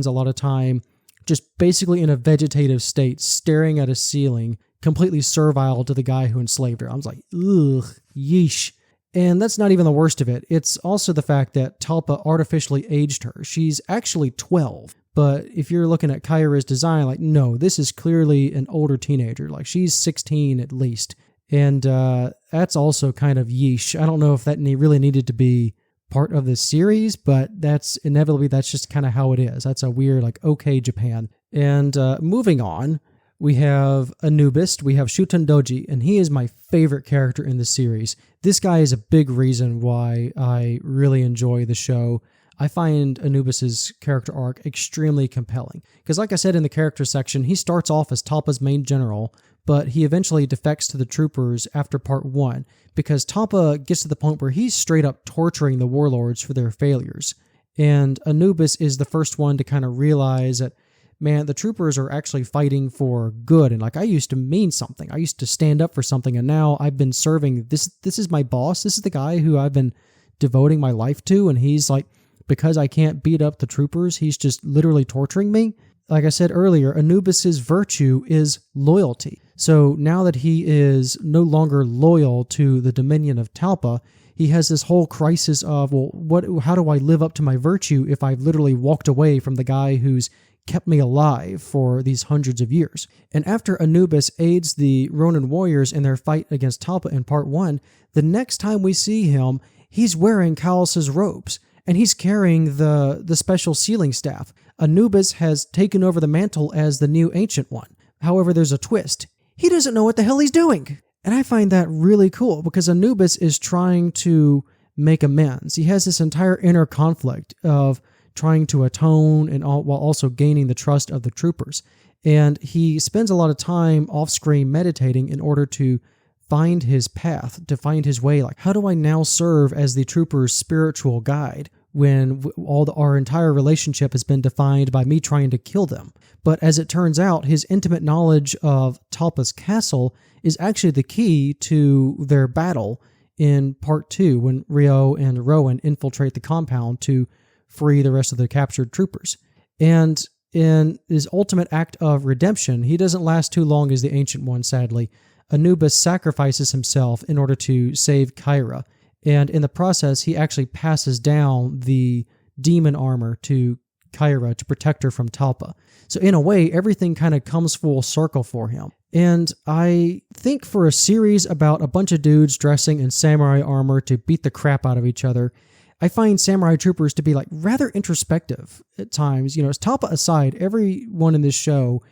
[SPEAKER 1] a lot of time just basically in a vegetative state, staring at a ceiling, completely servile to the guy who enslaved her. I was like, ugh, yeesh. And that's not even the worst of it. It's also the fact that Talpa artificially aged her. She's actually 12. But if you're looking at Kyra's design, like, no, this is clearly an older teenager. Like, she's 16 at least. And that's also kind of yeesh. I don't know if that really needed to be part of the series, but that's just kind of how it is. That's a weird, like, okay, Japan. And moving on, we have Anubis, we have Shuten Doji, and he is my favorite character in the series. This guy is a big reason why I really enjoy the show. I find Anubis's character arc extremely compelling. Because like I said in the character section, he starts off as Talpa's main general, but he eventually defects to the troopers after part 1, because Talpa gets to the point where he's straight up torturing the warlords for their failures. And Anubis is the first one to kind of realize that, man, the troopers are actually fighting for good. And like, I used to mean something. I used to stand up for something. And now I've been serving this is my boss. This is the guy who I've been devoting my life to. And he's like, because I can't beat up the troopers, he's just literally torturing me. Like I said earlier, Anubis's virtue is loyalty. So now that he is no longer loyal to the dominion of Talpa, he has this whole crisis of, well, how do I live up to my virtue if I've literally walked away from the guy who's kept me alive for these hundreds of years? And after Anubis aids the Ronin warriors in their fight against Talpa in part 1, the next time we see him, he's wearing Kaos's robes, and he's carrying the special sealing staff. Anubis has taken over the mantle as the new Ancient One. However, there's a twist. He doesn't know what the hell he's doing. And I find that really cool, because Anubis is trying to make amends. He has this entire inner conflict of trying to atone and while also gaining the trust of the troopers. And he spends a lot of time off-screen meditating in order to find his path, to find his way. Like, how do I now serve as the trooper's spiritual guide when our entire relationship has been defined by me trying to kill them? But as it turns out, his intimate knowledge of Talpa's castle is actually the key to their battle in part 2 when Ryo and Rowan infiltrate the compound to free the rest of the captured troopers. And in his ultimate act of redemption, he doesn't last too long as the Ancient One, sadly. Anubis sacrifices himself in order to save Kyra, and in the process, he actually passes down the demon armor to Kyra to protect her from Talpa. So in a way, everything kind of comes full circle for him. And I think for a series about a bunch of dudes dressing in samurai armor to beat the crap out of each other, I find Samurai Troopers to be like rather introspective at times. You know, as Talpa aside, everyone in this show,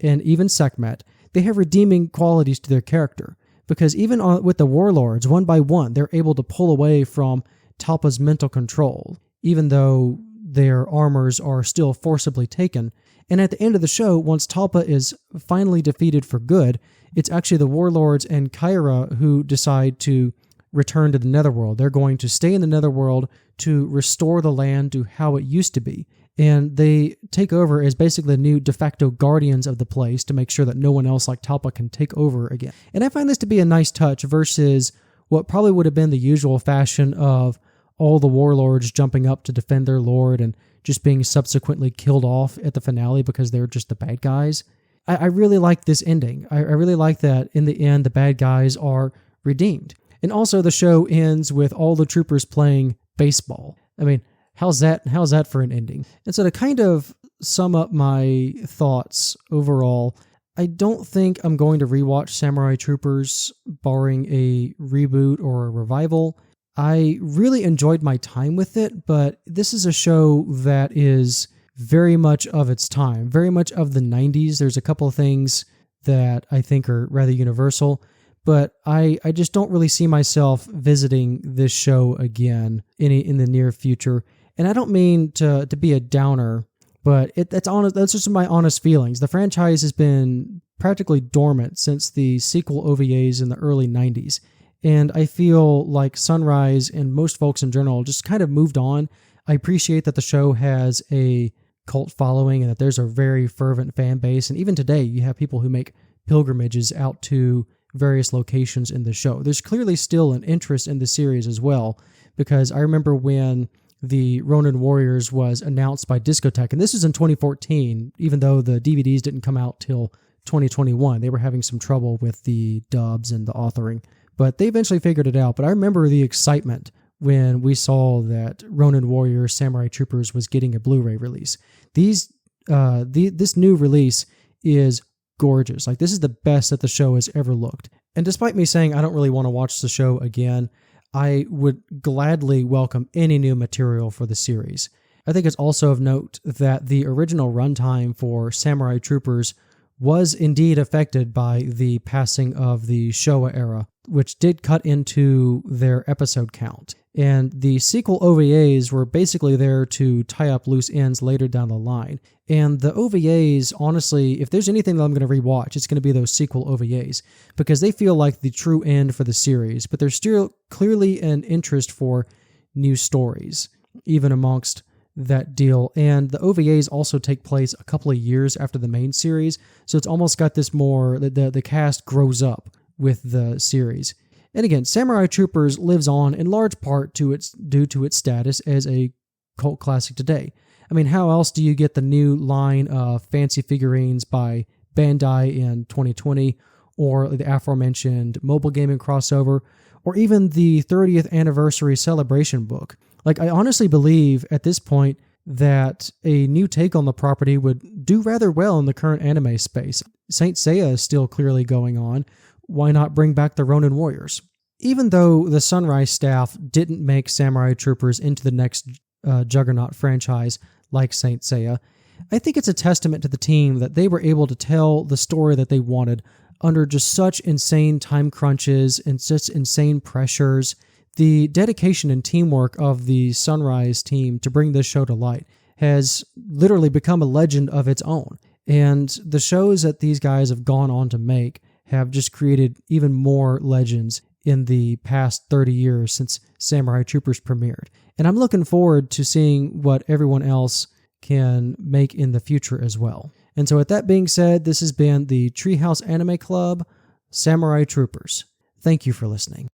[SPEAKER 1] and even Sekhmet, they have redeeming qualities to their character. Because even with the warlords, one by one, they're able to pull away from Talpa's mental control, even though their armors are still forcibly taken. And at the end of the show, once Talpa is finally defeated for good, it's actually the warlords and Kyra who decide to return to the Netherworld. They're going to stay in the Netherworld to restore the land to how it used to be. And they take over as basically the new de facto guardians of the place to make sure that no one else like Talpa can take over again. And I find this to be a nice touch versus what probably would have been the usual fashion of all the warlords jumping up to defend their lord and just being subsequently killed off at the finale because they're just the bad guys. I really like this ending. I really like that in the end the bad guys are redeemed. And also the show ends with all the troopers playing baseball. I mean, how's that for an ending? And so to kind of sum up my thoughts overall, I don't think I'm going to rewatch Samurai Troopers barring a reboot or a revival. I really enjoyed my time with it, but this is a show that is very much of its time, very much of the 90s. There's a couple of things that I think are rather universal, but I just don't really see myself visiting this show again in the near future. And I don't mean to be a downer, but that's honest. That's just my honest feelings. The franchise has been practically dormant since the sequel OVAs in the early 90s. And I feel like Sunrise and most folks in general just kind of moved on. I appreciate that the show has a cult following and that there's a very fervent fan base. And even today, you have people who make pilgrimages out to various locations in the show. There's clearly still an interest in the series as well, because I remember when the Ronin Warriors was announced by Discotek, and this was in 2014, even though the DVDs didn't come out till 2021. They were having some trouble with the dubs and the authoring, but they eventually figured it out. But I remember the excitement when we saw that Ronin Warriors Samurai Troopers was getting a Blu-ray release. This new release is gorgeous. Like, this is the best that the show has ever looked. And despite me saying I don't really want to watch the show again, I would gladly welcome any new material for the series. I think it's also of note that the original runtime for Samurai Troopers was indeed affected by the passing of the Showa era, which did cut into their episode count. And the sequel OVAs were basically there to tie up loose ends later down the line. And the OVAs, honestly, if there's anything that I'm going to rewatch, it's going to be those sequel OVAs, because they feel like the true end for the series, but there's still clearly an interest for new stories, even amongst that deal. And the OVAs also take place a couple of years after the main series, so it's almost got this more, the cast grows up with the series. And again, Samurai Troopers lives on in large part due to its status as a cult classic today. I mean, how else do you get the new line of fancy figurines by Bandai in 2020, or the aforementioned mobile gaming crossover, or even the 30th anniversary celebration book? Like, I honestly believe at this point that a new take on the property would do rather well in the current anime space. Saint Seiya is still clearly going on. Why not bring back the Ronin Warriors? Even though the Sunrise staff didn't make Samurai Troopers into the next juggernaut franchise like Saint Seiya, I think it's a testament to the team that they were able to tell the story that they wanted under just such insane time crunches and such insane pressures. The dedication and teamwork of the Sunrise team to bring this show to light has literally become a legend of its own. And the shows that these guys have gone on to make have just created even more legends in the past 30 years since Samurai Troopers premiered. And I'm looking forward to seeing what everyone else can make in the future as well. And so with that being said, this has been the Treehouse Anime Club, Samurai Troopers. Thank you for listening.